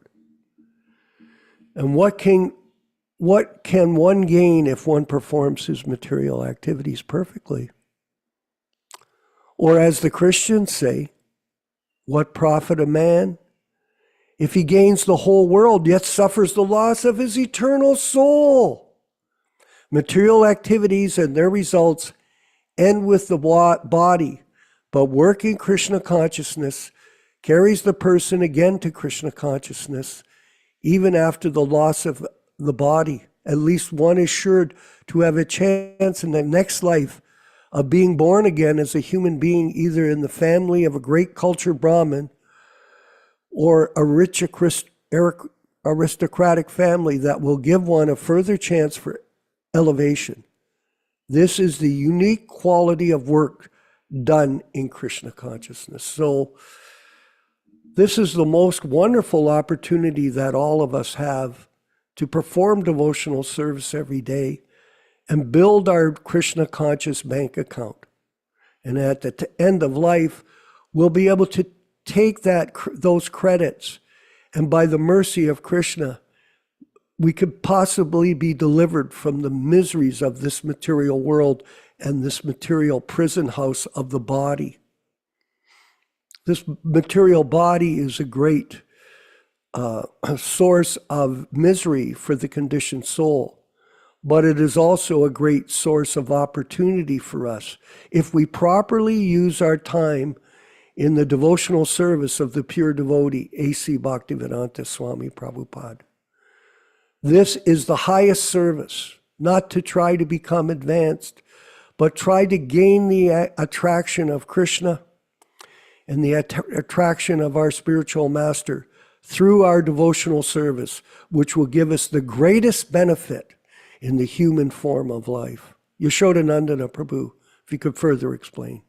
And what can one gain if one performs his material activities perfectly? Or as the Christians say, what profit a man if he gains the whole world yet suffers the loss of his eternal soul? Material activities and their results end with the body, but working Krishna consciousness carries the person again to Krishna consciousness, even after the loss of the body. At least one is sure to have a chance in the next life of being born again as a human being, either in the family of a great cultured Brahmin or a rich aristocratic family that will give one a further chance for elevation. This is the unique quality of work done in Krishna consciousness. So this is the most wonderful opportunity that all of us have to perform devotional service every day and build our Krishna conscious bank account. And at the end of life, we'll be able to take those credits, and by the mercy of Krishna, we could possibly be delivered from the miseries of this material world and this material prison house of the body. This material body is a great source of misery for the conditioned soul, but it is also a great source of opportunity for us if we properly use our time in the devotional service of the pure devotee, A.C. Bhaktivedanta Swami Prabhupada. This is the highest service, not to try to become advanced, but try to gain the attraction of Krishna and the attraction of our spiritual master through our devotional service, which will give us the greatest benefit in the human form of life. Yashodanandana Prabhu, if you could further explain.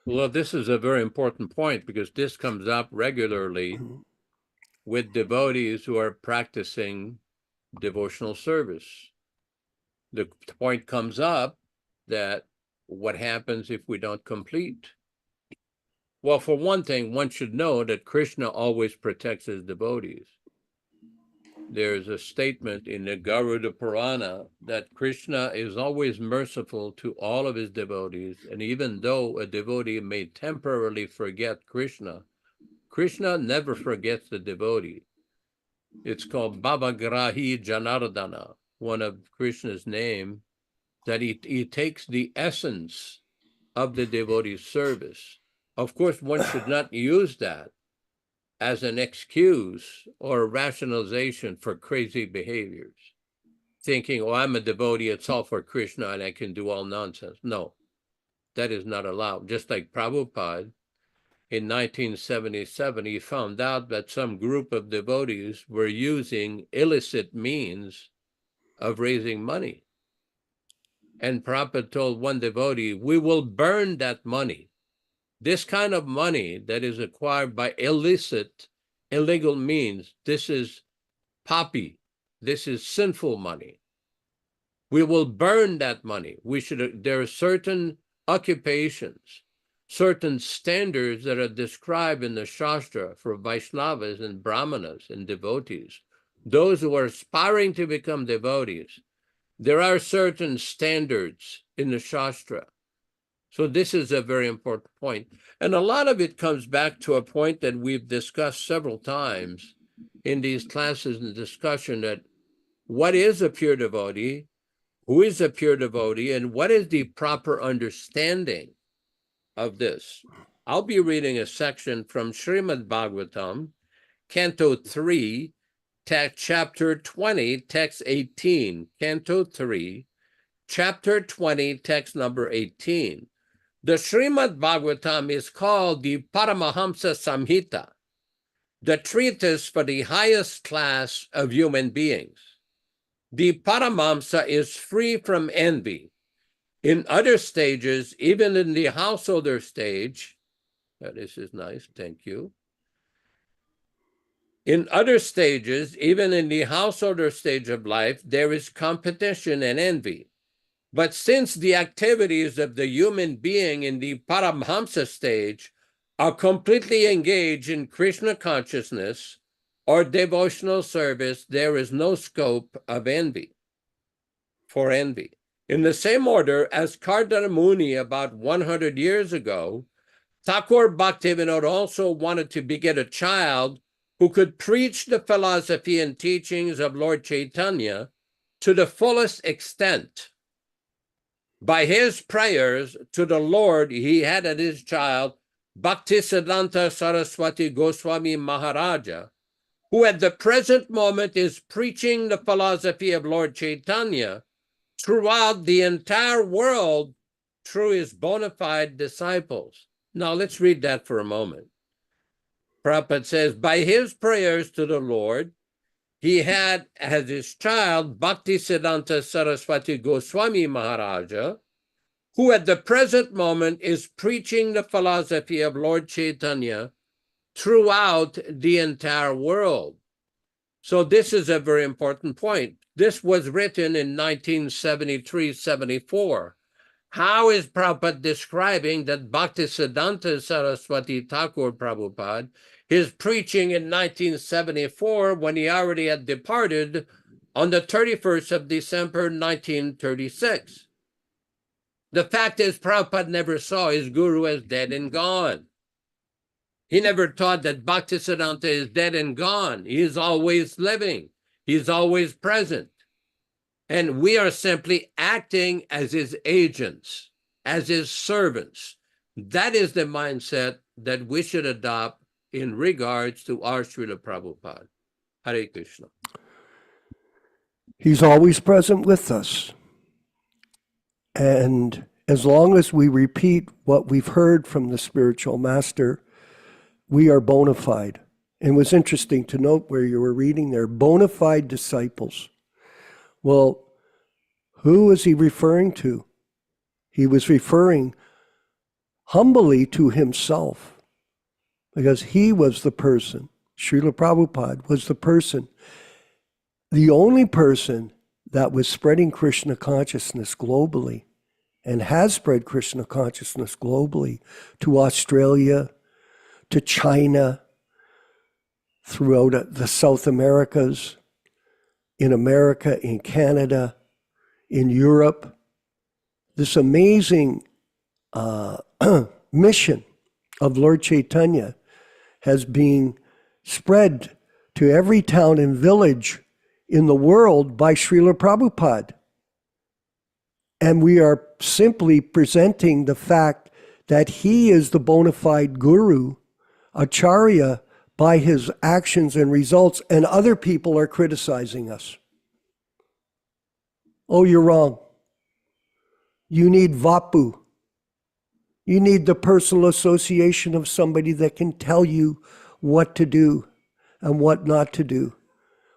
Well, this is a very important point because this comes up regularly with devotees who are practicing devotional service. The point comes up that what happens if we don't complete? Well, for one thing, one should know that Krishna always protects his devotees. There's a statement in the Garuda Purana that Krishna is always merciful to all of his devotees, and even though a devotee may temporarily forget Krishna, Krishna never forgets the devotee. It's called Bhavagrahi Janardana, one of Krishna's name, that he takes the essence of the devotee's service. Of course, one should not use that as an excuse or a rationalization for crazy behaviors, thinking, oh, I'm a devotee, it's all for Krishna and I can do all nonsense. No, that is not allowed. Just like Prabhupada, in 1977, he found out that some group of devotees were using illicit means of raising money. And Prabhupada told one devotee, we will burn that money. This kind of money that is acquired by illegal means, this is papi. This is sinful money. We will burn that money. There are certain occupations, certain standards that are described in the Shastra for Vaishnavas and Brahmanas and devotees. Those who are aspiring to become devotees, there are certain standards in the Shastra. So this is a very important point. And a lot of it comes back to a point that we've discussed several times in these classes and discussion, that what is a pure devotee, who is a pure devotee, and what is the proper understanding of this. I'll be reading a section from Srimad Bhagavatam, Canto 3, Chapter 20, Text 18. Canto 3, Chapter 20, Text number 18. The Srimad Bhagavatam is called the Paramahamsa Samhita, the treatise for the highest class of human beings. The Paramahamsa is free from envy. In other stages, even in the householder stage, this is nice, thank you. In other stages, even in the householder stage of life, there is competition and envy. But since the activities of the human being in the Paramhamsa stage are completely engaged in Krishna consciousness or devotional service, there is no scope of envy, for envy. In the same order as Kardana Muni about 100 years ago, Thakur Bhaktivinoda also wanted to beget a child who could preach the philosophy and teachings of Lord Chaitanya to the fullest extent. By his prayers to the Lord, he had as his child Bhaktisiddhanta Saraswati Goswami Maharaja, who at the present moment is preaching the philosophy of Lord Chaitanya throughout the entire world through his bona fide disciples. Now let's read that for a moment. Prabhupada says, by his prayers to the Lord, he had as his child Bhaktisiddhanta Saraswati Goswami Maharaja, who at the present moment is preaching the philosophy of Lord Chaitanya throughout the entire world. So this is a very important point. This was written in 1973-74. How is Prabhupada describing that Bhaktisiddhanta Saraswati Thakur Prabhupada is preaching in 1974 when he already had departed on the 31st of December 1936? The fact is, Prabhupada never saw his guru as dead and gone. He never taught that Bhaktisiddhanta is dead and gone. He is always living. He's always present. And we are simply acting as his agents, as his servants. That is the mindset that we should adopt in regards to our Srila Prabhupada. Hare Krishna. He's always present with us. And as long as we repeat what we've heard from the spiritual master, we are bona fide. And it was interesting to note where you were reading there, bona fide disciples. Well, who is he referring to? He was referring humbly to himself, because he was the person, Srila Prabhupada was the person, the only person that was spreading Krishna consciousness globally, and has spread Krishna consciousness globally to Australia, to China, throughout the South Americas, in America, in Canada, in Europe. This amazing mission of Lord Chaitanya has been spread to every town and village in the world by Srila Prabhupada. And we are simply presenting the fact that he is the bona fide guru, acharya, by his actions and results, and other people are criticizing us. Oh, you're wrong. You need Vapu. You need the personal association of somebody that can tell you what to do and what not to do.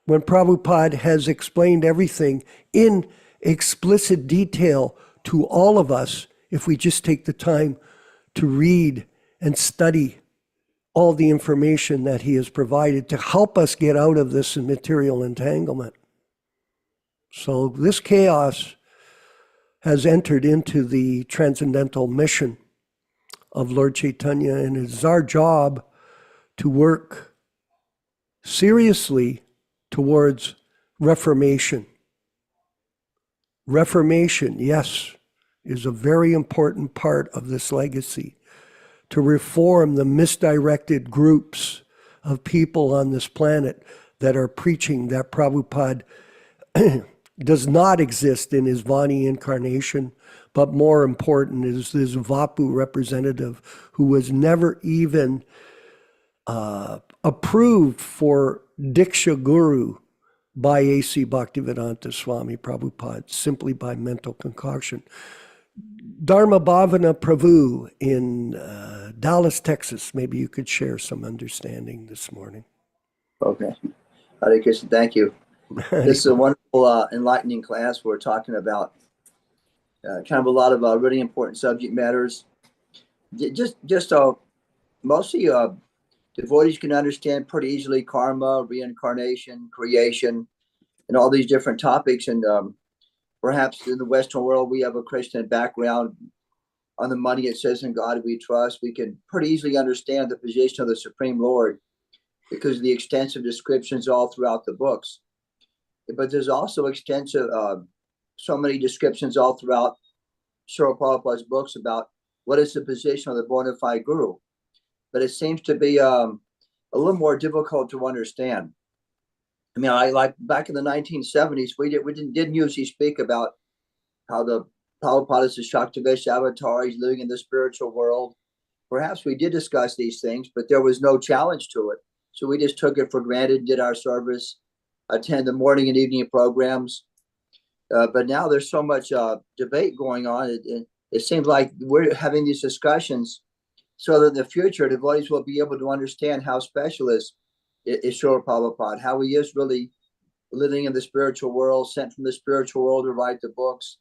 When Prabhupada has explained everything in explicit detail to all of us, if we just take the time to read and study all the information that he has provided to help us get out of this material entanglement. So this chaos has entered into the transcendental mission of Lord Chaitanya, and it is our job to work seriously towards reformation. Reformation, yes, is a very important part of this legacy, to reform the misdirected groups of people on this planet that are preaching that Prabhupada does not exist in his Vani incarnation, but more important is this Vapu representative who was never even approved for Diksha Guru by A.C. Bhaktivedanta Swami Prabhupada, simply by mental concoction. Dharma Bhavana Prabhu in Dallas, Texas. Maybe you could share some understanding this morning. Okay. Hare Krishna, thank you. This is a wonderful, enlightening class. We're talking about kind of a lot of really important subject matters. Mostly devotees can understand pretty easily karma, reincarnation, creation, and all these different topics. And perhaps in the Western world, we have a Christian background. On the money, it says, "In God we trust." We can pretty easily understand the position of the Supreme Lord because of the extensive descriptions all throughout the books. But there's also extensive, so many descriptions all throughout Srila Prabhupada's books about what is the position of the bona fide guru. But it seems to be a little more difficult to understand. I mean, I like back in the 1970s, we didn't usually speak about how the Prabhupada is a Shaktivesh avatar, he's living in the spiritual world. Perhaps we did discuss these things, but there was no challenge to it. So we just took it for granted, did our service, attend the morning and evening programs. But now there's so much debate going on. It seems like we're having these discussions so that in the future, devotees will be able to understand how special is Srila Prabhupada, how he is really living in the spiritual world, sent from the spiritual world to write the books.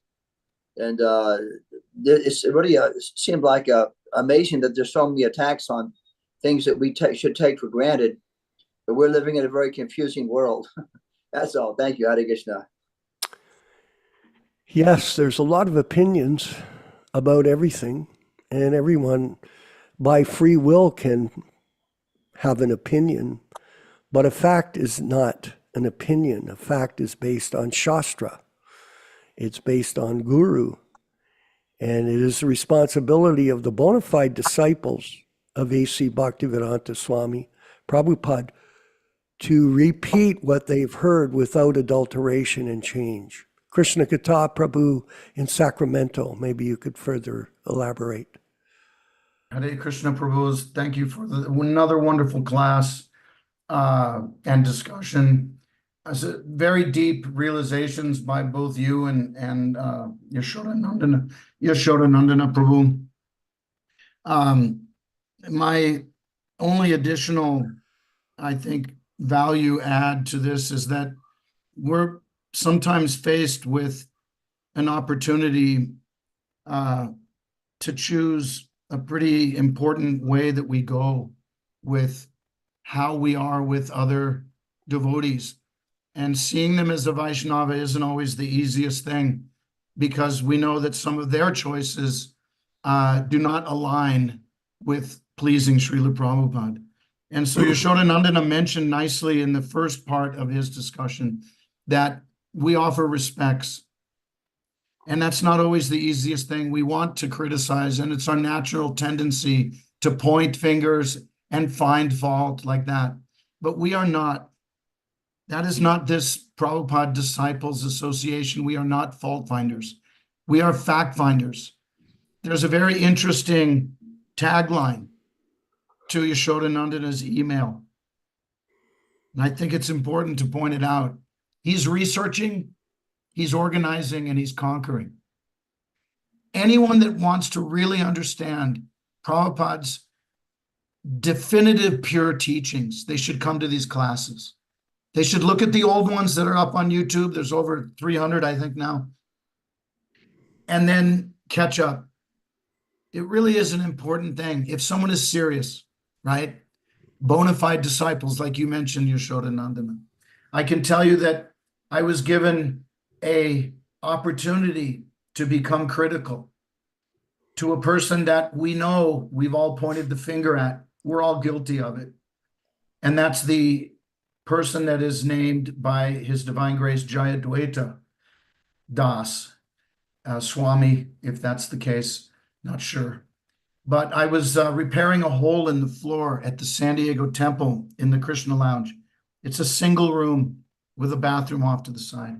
And it's really seemed like amazing that there's so many attacks on things that we should take for granted. But we're living in a very confusing world. That's all. Thank you, Hare Krishna. Yes, there's a lot of opinions about everything, and everyone by free will can have an opinion, but a fact is not an opinion. A fact is based on Shastra. It's based on Guru, and it is the responsibility of the bona fide disciples of A.C. Bhaktivedanta Swami Prabhupada to repeat what they've heard without adulteration and change. Krishna Katha Prabhu in Sacramento, maybe you could further elaborate. Hare Krishna Prabhus, thank you for another wonderful class and discussion. very deep realizations by both you and Yashodanandana Prabhu. My only additional, I think, value add to this is that we're sometimes faced with an opportunity to choose a pretty important way that we go with how we are with other devotees. And seeing them as a Vaishnava isn't always the easiest thing, because we know that some of their choices do not align with pleasing Srila Prabhupada. And so Yashodanandana mentioned nicely in the first part of his discussion that we offer respects. And that's not always the easiest thing. We want to criticize, and it's our natural tendency to point fingers and find fault like that. But we are not. That is not this Prabhupada Disciples Association. We are not fault finders. We are fact finders. There's a very interesting tagline to Yashodanandana's email. And I think it's important to point it out. He's researching, he's organizing, and he's conquering. Anyone that wants to really understand Prabhupada's definitive pure teachings, they should come to these classes. They should look at the old ones that are up on YouTube. There's over 300, I think, now. And then catch up. It really is an important thing. If someone is serious, right? Bona fide disciples, like you mentioned, Yashodanandana. I can tell you that I was given an opportunity to become critical to a person that we know we've all pointed the finger at. We're all guilty of it. And that's the person that is named by His Divine Grace Jayadvaita Das, Swami, if that's the case, not sure. But I was repairing a hole in the floor at the San Diego Temple in the Krishna Lounge. It's a single room with a bathroom off to the side.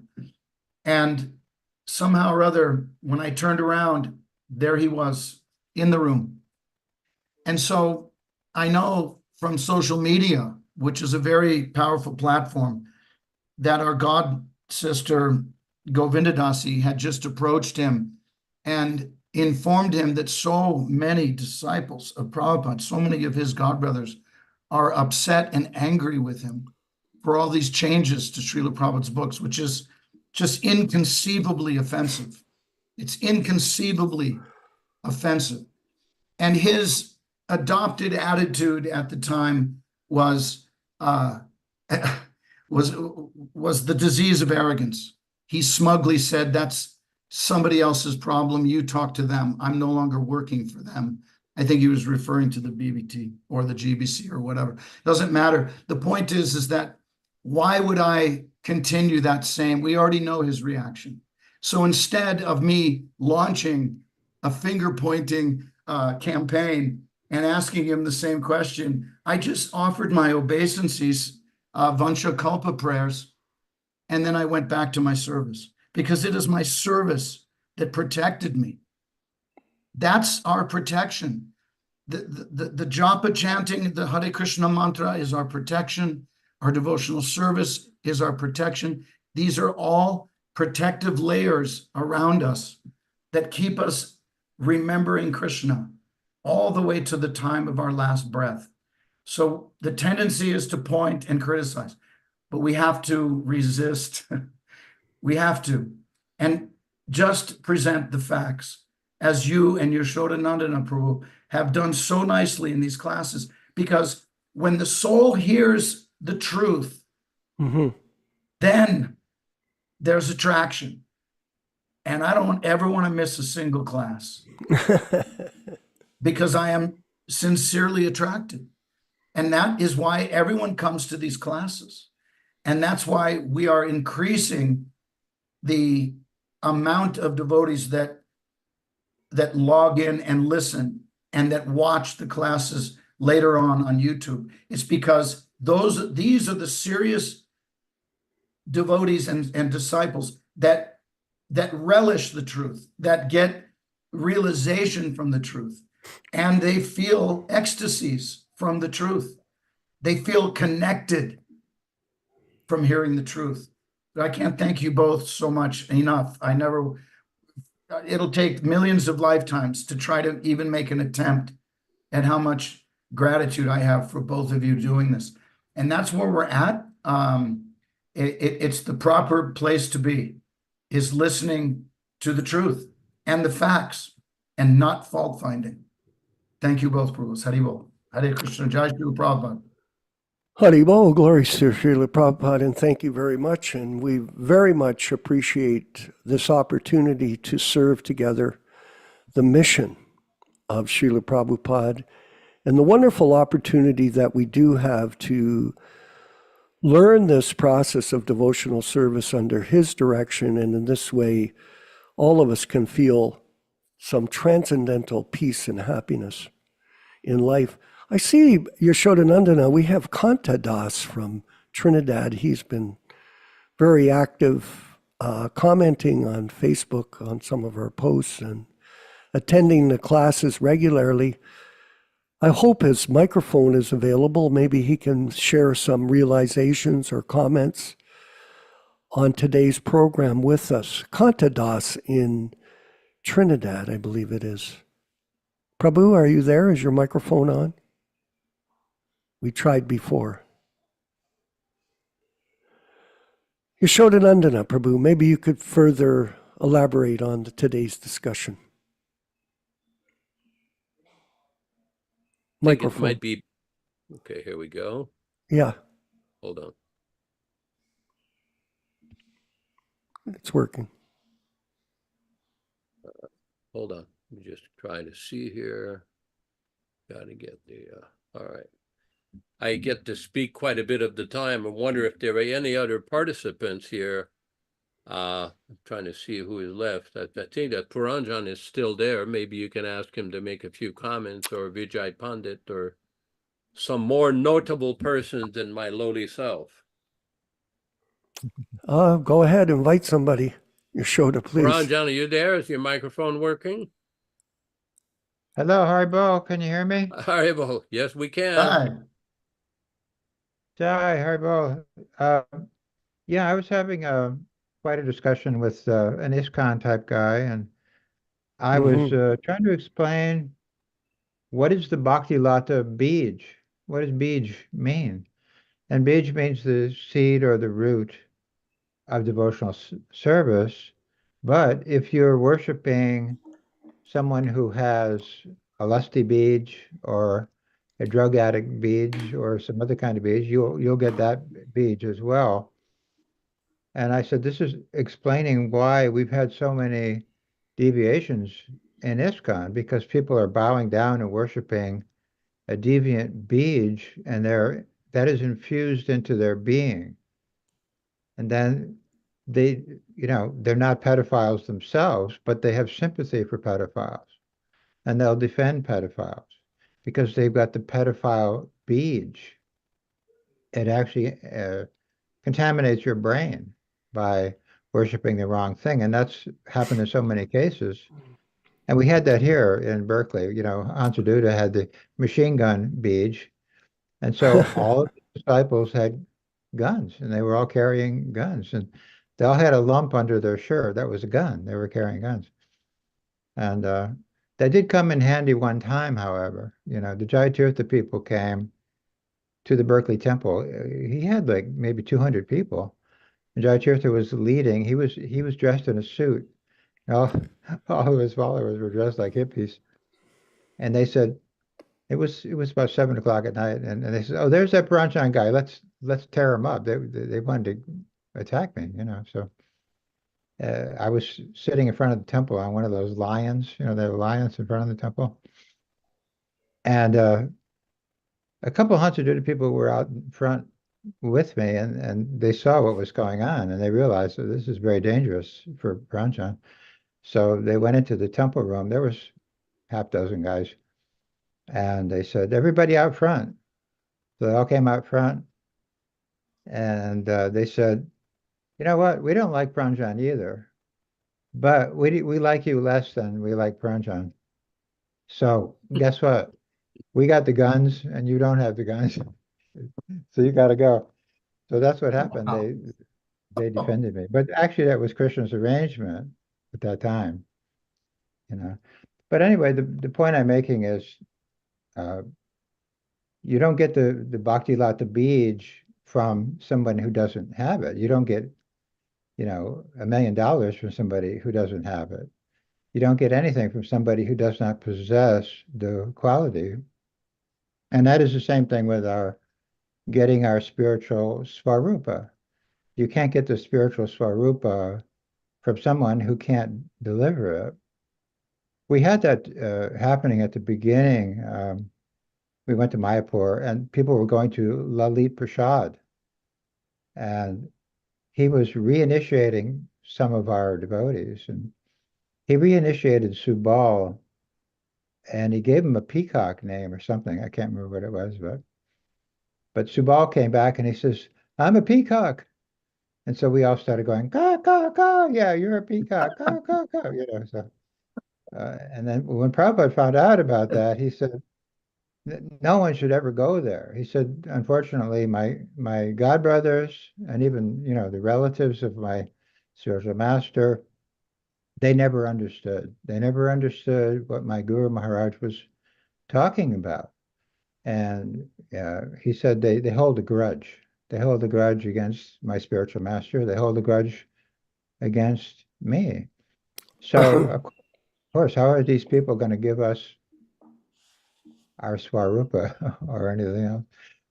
And somehow or other, when I turned around, there he was in the room. And so I know from social media, which is a very powerful platform, that our god sister Govindadasi had just approached him and informed him that so many disciples of Prabhupada, so many of his godbrothers, are upset and angry with him for all these changes to Srila Prabhupada's books, which is just inconceivably offensive. It's inconceivably offensive. And his adopted attitude at the time was the disease of arrogance. He smugly said, that's somebody else's problem. You talk to them. I'm no longer working for them. I think he was referring to the BBT or the GBC or whatever. Doesn't matter. The point is that why would I continue that same? We already know his reaction. So instead of me launching a finger-pointing campaign and asking him the same question, I just offered my obeisances, Vansha Kalpa prayers, and then I went back to my service, because it is my service that protected me. That's our protection. The japa chanting, the Hare Krishna mantra is our protection. Our devotional service is our protection. These are all protective layers around us that keep us remembering Krishna all the way to the time of our last breath. So the tendency is to point and criticize, but we have to resist. We have to. And just present the facts, as you and Yashodanandana Prabhu have done so nicely in these classes, because when the soul hears the truth, then there's attraction. And I don't ever want to miss a single class because I am sincerely attracted. And that is why everyone comes to these classes. And that's why we are increasing the amount of devotees that log in and listen and that watch the classes later on YouTube. It's because these are the serious devotees and disciples that relish the truth, that get realization from the truth, and they feel ecstasies from the truth. They feel connected. from hearing the truth. I can't thank you both so much enough. It'll take millions of lifetimes to try to even make an attempt at how much gratitude I have for both of you doing this. And that's where we're at. It's the proper place to be, is listening to the truth and the facts and not fault finding. Thank you both, Prabhus. Haribol. Hare Krishna. Jai Shri Prabhupada. Haribol, glory to Srila Prabhupada, and thank you very much. And we very much appreciate this opportunity to serve together the mission of Srila Prabhupada and the wonderful opportunity that we do have to learn this process of devotional service under his direction. And in this way, all of us can feel some transcendental peace and happiness in life. I see Yashodanandana, we have Kanta Das from Trinidad. He's been very active, commenting on Facebook on some of our posts and attending the classes regularly. I hope his microphone is available. Maybe he can share some realizations or comments on today's program with us. Kanta Das in Trinidad, I believe it is. Prabhu, are you there? Is your microphone on? We tried before. Yashodanandana, Prabhu, maybe you could further elaborate on today's discussion. I think it Microphone. might be. Okay, here we go. Yeah, Hold on. it's working. Hold on. I'm just trying to see here. Got to get the, all right. I get to speak quite a bit of the time. I wonder if there are any other participants here. I'm trying to see who is left. I think that Puranjan is still there. Maybe you can ask him to make a few comments, or Vijay Pandit, or some more notable persons than my lowly self. Go ahead, invite somebody. Yashoda, please. Puranjan, are you there? Is your microphone working? Hello, Haribo. Can you hear me? Haribo, yes, we can. Hi. Hi, Haribo. Yeah, I was having quite a discussion with an ISKCON type guy, and I was trying to explain what is the Bhakti Lata Bij? What does Bij mean? And Bij means the seed or the root of devotional service. But if you're worshiping someone who has a lusty Bij or a drug addict Bij or some other kind of Bij, you'll get that Bij as well. And I said, this is explaining why we've had so many deviations in ISKCON, because people are bowing down and worshiping a deviant Bij, and that is infused into their being. And then they're not pedophiles themselves, but they have sympathy for pedophiles, and they'll defend pedophiles because they've got the pedophile Bij. It actually contaminates your brain by worshiping the wrong thing. And that's happened in so many cases. And we had that here in Berkeley. Hansa Duda had the machine gun Bij. And so all of the disciples had guns, and they were all carrying guns. And they all had a lump under their shirt. That was a gun. They were carrying guns. And that did come in handy one time, however. The Jayatirtha people came to the Berkeley temple. He had like maybe 200 people. And Jayatirtha was leading. He was dressed in a suit. All of his followers were dressed like hippies. And they said, it was about 7 o'clock at night, and they said, "Oh, there's that Puranjan guy. Let's tear him up." They wanted to attack me, So I was sitting in front of the temple on one of those lions. There are lions in front of the temple, and a couple hundred people were out in front with me, and they saw what was going on, and they realized that this is very dangerous for Puranjan. So they went into the temple room. There was half dozen guys, and they said, "Everybody out front." So they all came out front, and they said, "You know what? We don't like Puranjan either, but we like you less than we like Puranjan. So guess what? We got the guns, and you don't have the guns, so you got to go." So that's what happened. Wow. They defended me. But actually that was Krishna's arrangement at that time, you know. But anyway, the point I'm making is uh, you don't get the Bhakti Lata Bij from someone who doesn't have it. You don't get, $1 million from somebody who doesn't have it. You don't get anything from somebody who does not possess the quality. And that is the same thing with getting our spiritual Svarupa. You can't get the spiritual Svarupa from someone who can't deliver it. We had that happening at the beginning. We went to Mayapur and people were going to Lalit Prasad. And he was reinitiating some of our devotees. And he reinitiated Subal and he gave him a peacock name or something. I can't remember what it was, but Subal came back and he says, "I'm a peacock." And so we all started going, "Caw, caw, caw, yeah, you're a peacock, caw, caw, caw," so. And then when Prabhupada found out about that, he said, no one should ever go there. He said, unfortunately, my godbrothers and even, the relatives of my spiritual master, they never understood. They never understood what my Guru Maharaj was talking about. And he said they hold a grudge. They hold a grudge against my spiritual master. They hold a grudge against me. So, of course, how are these people going to give us our Swarupa or anything else?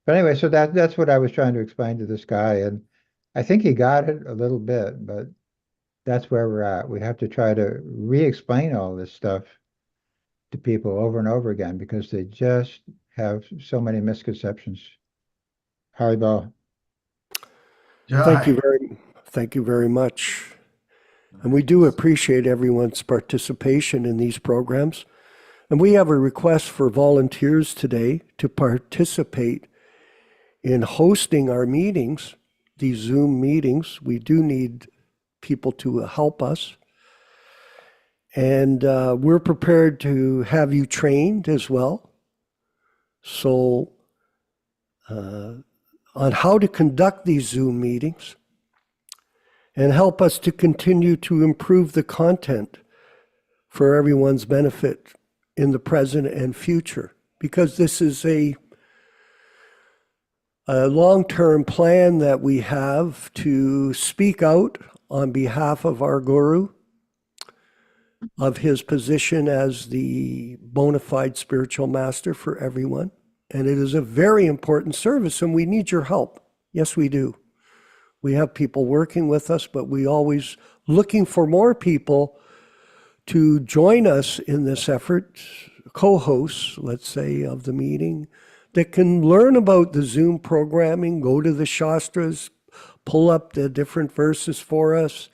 But anyway, so that's what I was trying to explain to this guy. And I think he got it a little bit, but that's where we're at. We have to try to re-explain all this stuff to people over and over again because they just have so many misconceptions. Haribol. Thank you very much. And we do appreciate everyone's participation in these programs. And we have a request for volunteers today to participate in hosting our meetings, these Zoom meetings. We do need people to help us. And we're prepared to have you trained as well. So on how to conduct these Zoom meetings and help us to continue to improve the content for everyone's benefit in the present and future, because this is a long-term plan that we have to speak out on behalf of our Guru, of his position as the bona fide spiritual master for everyone. And it is a very important service, and we need your help. Yes, we do. We have people working with us, but we always looking for more people to join us in this effort, co-hosts, let's say, of the meeting, that can learn about the Zoom programming, go to the Shastras, pull up the different verses for us,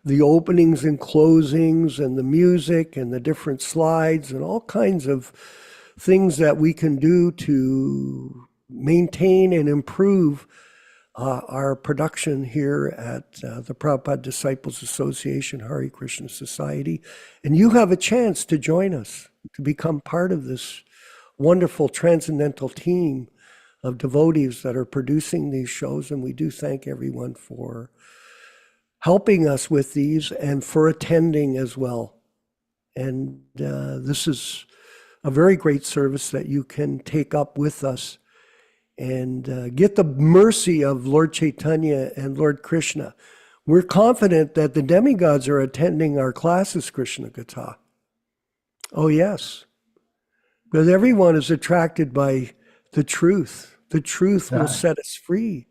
the openings and closings and the music and the different slides and all kinds of things that we can do to maintain and improve our production here at the Prabhupada Disciples Association, Hare Krishna Society. And you have a chance to join us, to become part of this wonderful transcendental team of devotees that are producing these shows. And we do thank everyone for helping us with these and for attending as well. And this is a very great service that you can take up with us and get the mercy of Lord Chaitanya and Lord Krishna. We're confident that the demigods are attending our classes, Krishna Gatha. Oh, yes. Because everyone is attracted by the truth. The truth will set us free.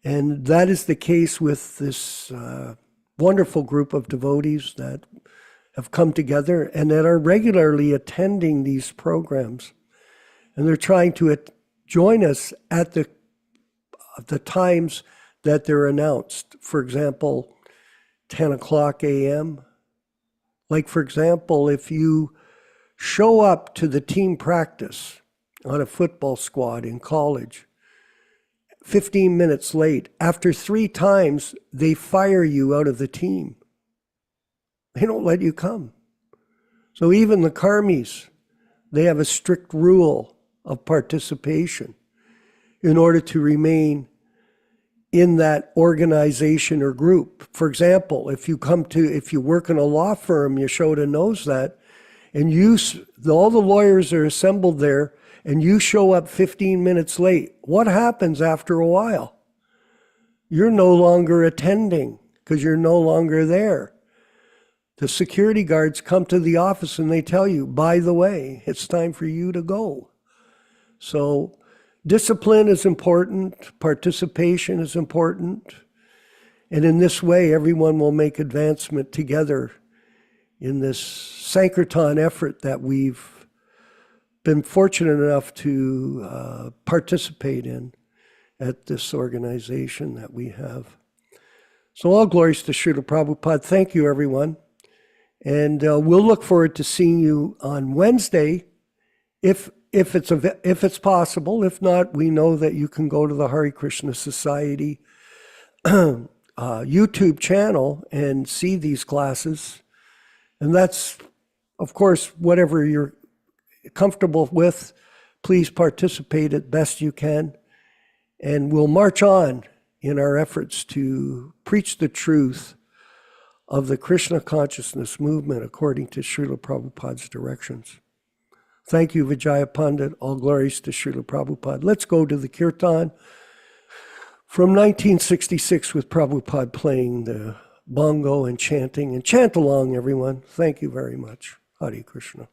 And that is the case with this wonderful group of devotees that have come together and that are regularly attending these programs. And they're trying to join us at the times that they're announced. For example, 10 o'clock a.m. Like, for example, if you show up to the team practice on a football squad in college, 15 minutes late, after 3 times, they fire you out of the team. They don't let you come. So even the karmis, they have a strict rule of participation in order to remain in that organization or group. For example, if you work in a law firm, Yashoda knows that, and all the lawyers are assembled there, and you show up 15 minutes late, what happens after a while? You're no longer attending because you're no longer there. The security guards come to the office and they tell you, by the way, it's time for you to go. So discipline is important, participation is important, and in this way, everyone will make advancement together in this Sankirtan effort that we've been fortunate enough to participate in at this organization that we have. So all glories to Srila Prabhupada. Thank you, everyone. And we'll look forward to seeing you on Wednesday, if it's possible. If not, we know that you can go to the Hare Krishna Society YouTube channel and see these classes. And that's, of course, whatever you're comfortable with, please participate as best you can. And we'll march on in our efforts to preach the truth of the Krishna consciousness movement according to Srila Prabhupada's directions. Thank you, Vijaya Pandit. All glories to Srila Prabhupada. Let's go to the Kirtan from 1966 with Prabhupada playing the bongo and chanting. And chant along, everyone. Thank you very much. Hare Krishna.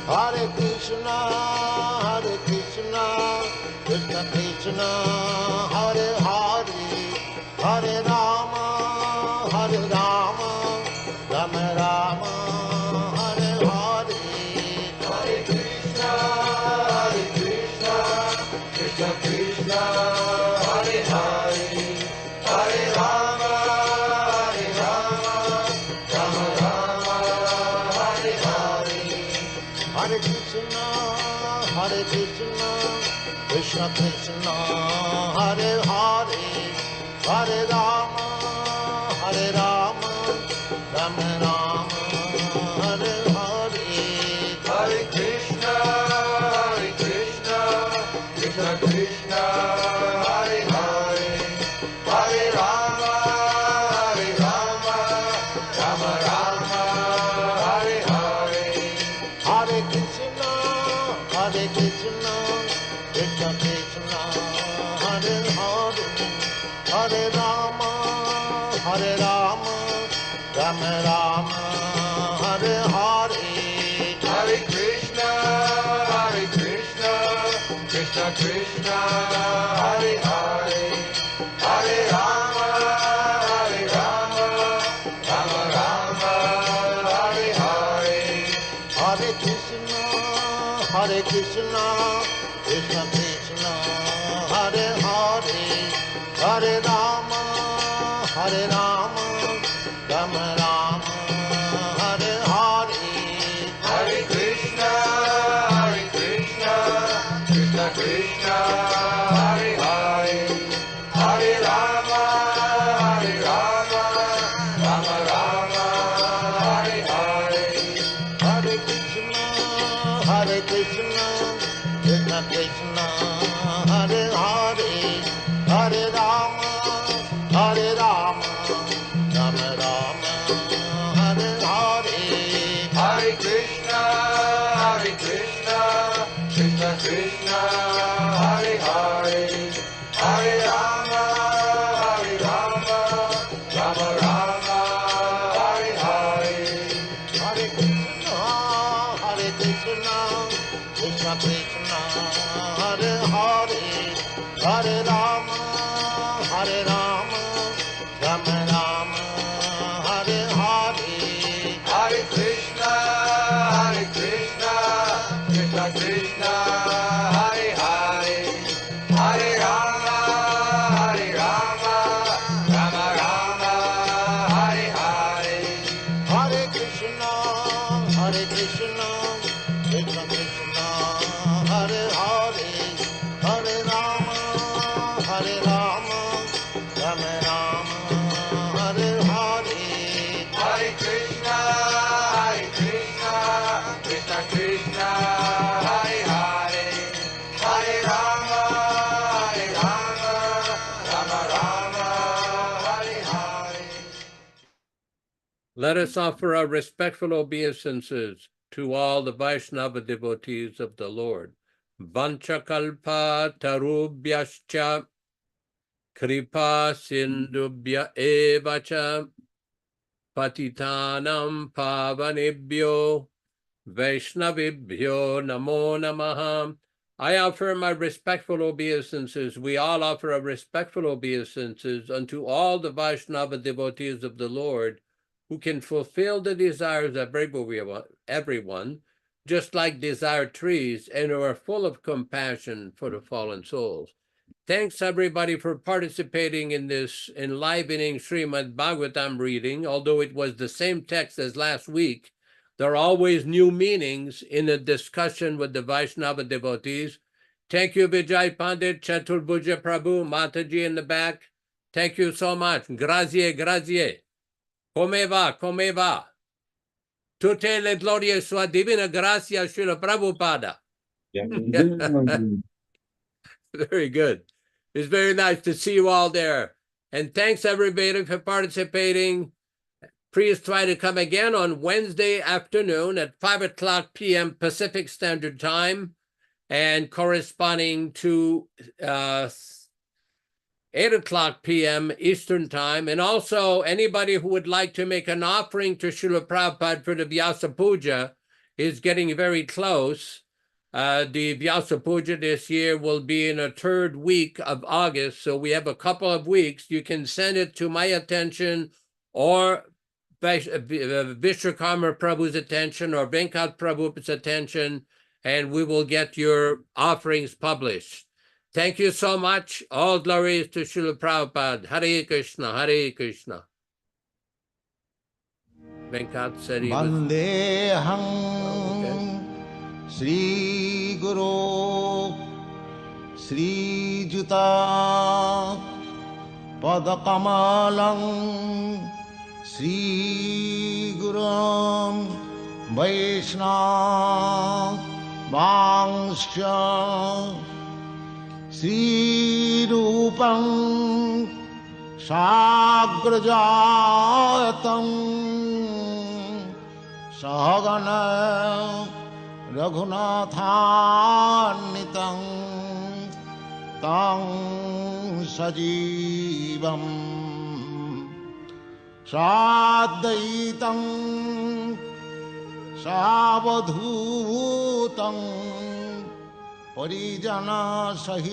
Hare Krishna, Krishna Krishna, Hare Hare, Hare Rama, Rama Rama, Hare Hare. Hare Krishna, Krishna Krishna, Hare Hare, Hare Rama, Rama Rama, Hare Hare. Hare Krishna, Krishna Krishna, Hare Hare, Hare Rama, Rama Rama, Hare Hare. Hare Krishna, Krishna Krishna, Hare Hare, Hare Rama, Rama Rama, Hare Hare. Hare Krishna, Krishna Krishna, Hare Hare, Hare Rama, Rama Rama, Hare Hare. Hare Krishna, Krishna Krishna, Hare Hare, Hare Rama, Rama Rama, Hare Hare. Hare Krishna, Krishna Krishna, Hare Hare, Hare Rama, Rama Rama, Hare Hare. Hare Krishna, Krishna Krishna, Hare Hare, Hare Rama, Rama Rama, Hare Hare. Hare Krishna, Krishna Krishna, Hare Hare, Hare Rama, Rama Rama, Hare Hare. Hare Krishna, Krishna Krishna, Hare Hare, Hare Rama, Rama Rama, Hare Hare. Hare Krishna, Krishna Krishna, Hare Hare, Hare Rama, Rama Rama, Hare Hare. Hare Krishna, Krishna Krishna, Hare Hare, Hare Rama, Rama Rama, Hare Hare. Hare Krishna, Krishna Krishna, Hare Hare, Hare Rama, Rama Rama, Hare Hare. Hare Krishna, Krishna Krishna, Hare Hare, Hare Let us offer our respectful obeisances to all the Vaishnava devotees of the Lord. Vanchakalpa tarubhyascha kripa sindubhya evacha patitanam pavanebhyo Vaishnavibhyo namo namaha. I offer my respectful obeisances. We all offer our respectful obeisances unto all the Vaishnava devotees of the Lord who can fulfill the desires of everyone, just like desire trees, and who are full of compassion for the fallen souls. Thanks everybody for participating in this enlivening Srimad Bhagavatam reading. Although it was the same text as last week, there are always new meanings in a discussion with the Vaishnava devotees. Thank you, Vijay Pandit, Chaturbhuja Prabhu, Mataji in the back. Thank you so much. Grazie, grazie. Come va, come va? Tutte le glorie sua divina grazia, Srila Prabhupada. Very good. It's very nice to see you all there. And thanks everybody for participating. Please try to come again on Wednesday afternoon at 5:00 p.m. Pacific Standard Time, and corresponding to 8:00 p.m. Eastern Time. And also, anybody who would like to make an offering to Srila Prabhupada for the Vyasa Puja is getting very close. The Vyasa Puja this year will be in the 3rd week of August, so we have a couple of weeks. You can send it to my attention or Vishwakarma Prabhu's attention or Venkat Prabhu's attention, and we will get your offerings published. Thank you so much. All glories to Srila Prabhupada. Hare Krishna, Hare Krishna. Venkat said he was... Vandeham Shri Guru Shri Juta Padakamalam Shri Gurum Vaishnava Vangsha Shri Rupam Sagrajatam Sahagana Raghunathannitam Tang Sajivam Sadaitam Savadhutam Parijana Sahit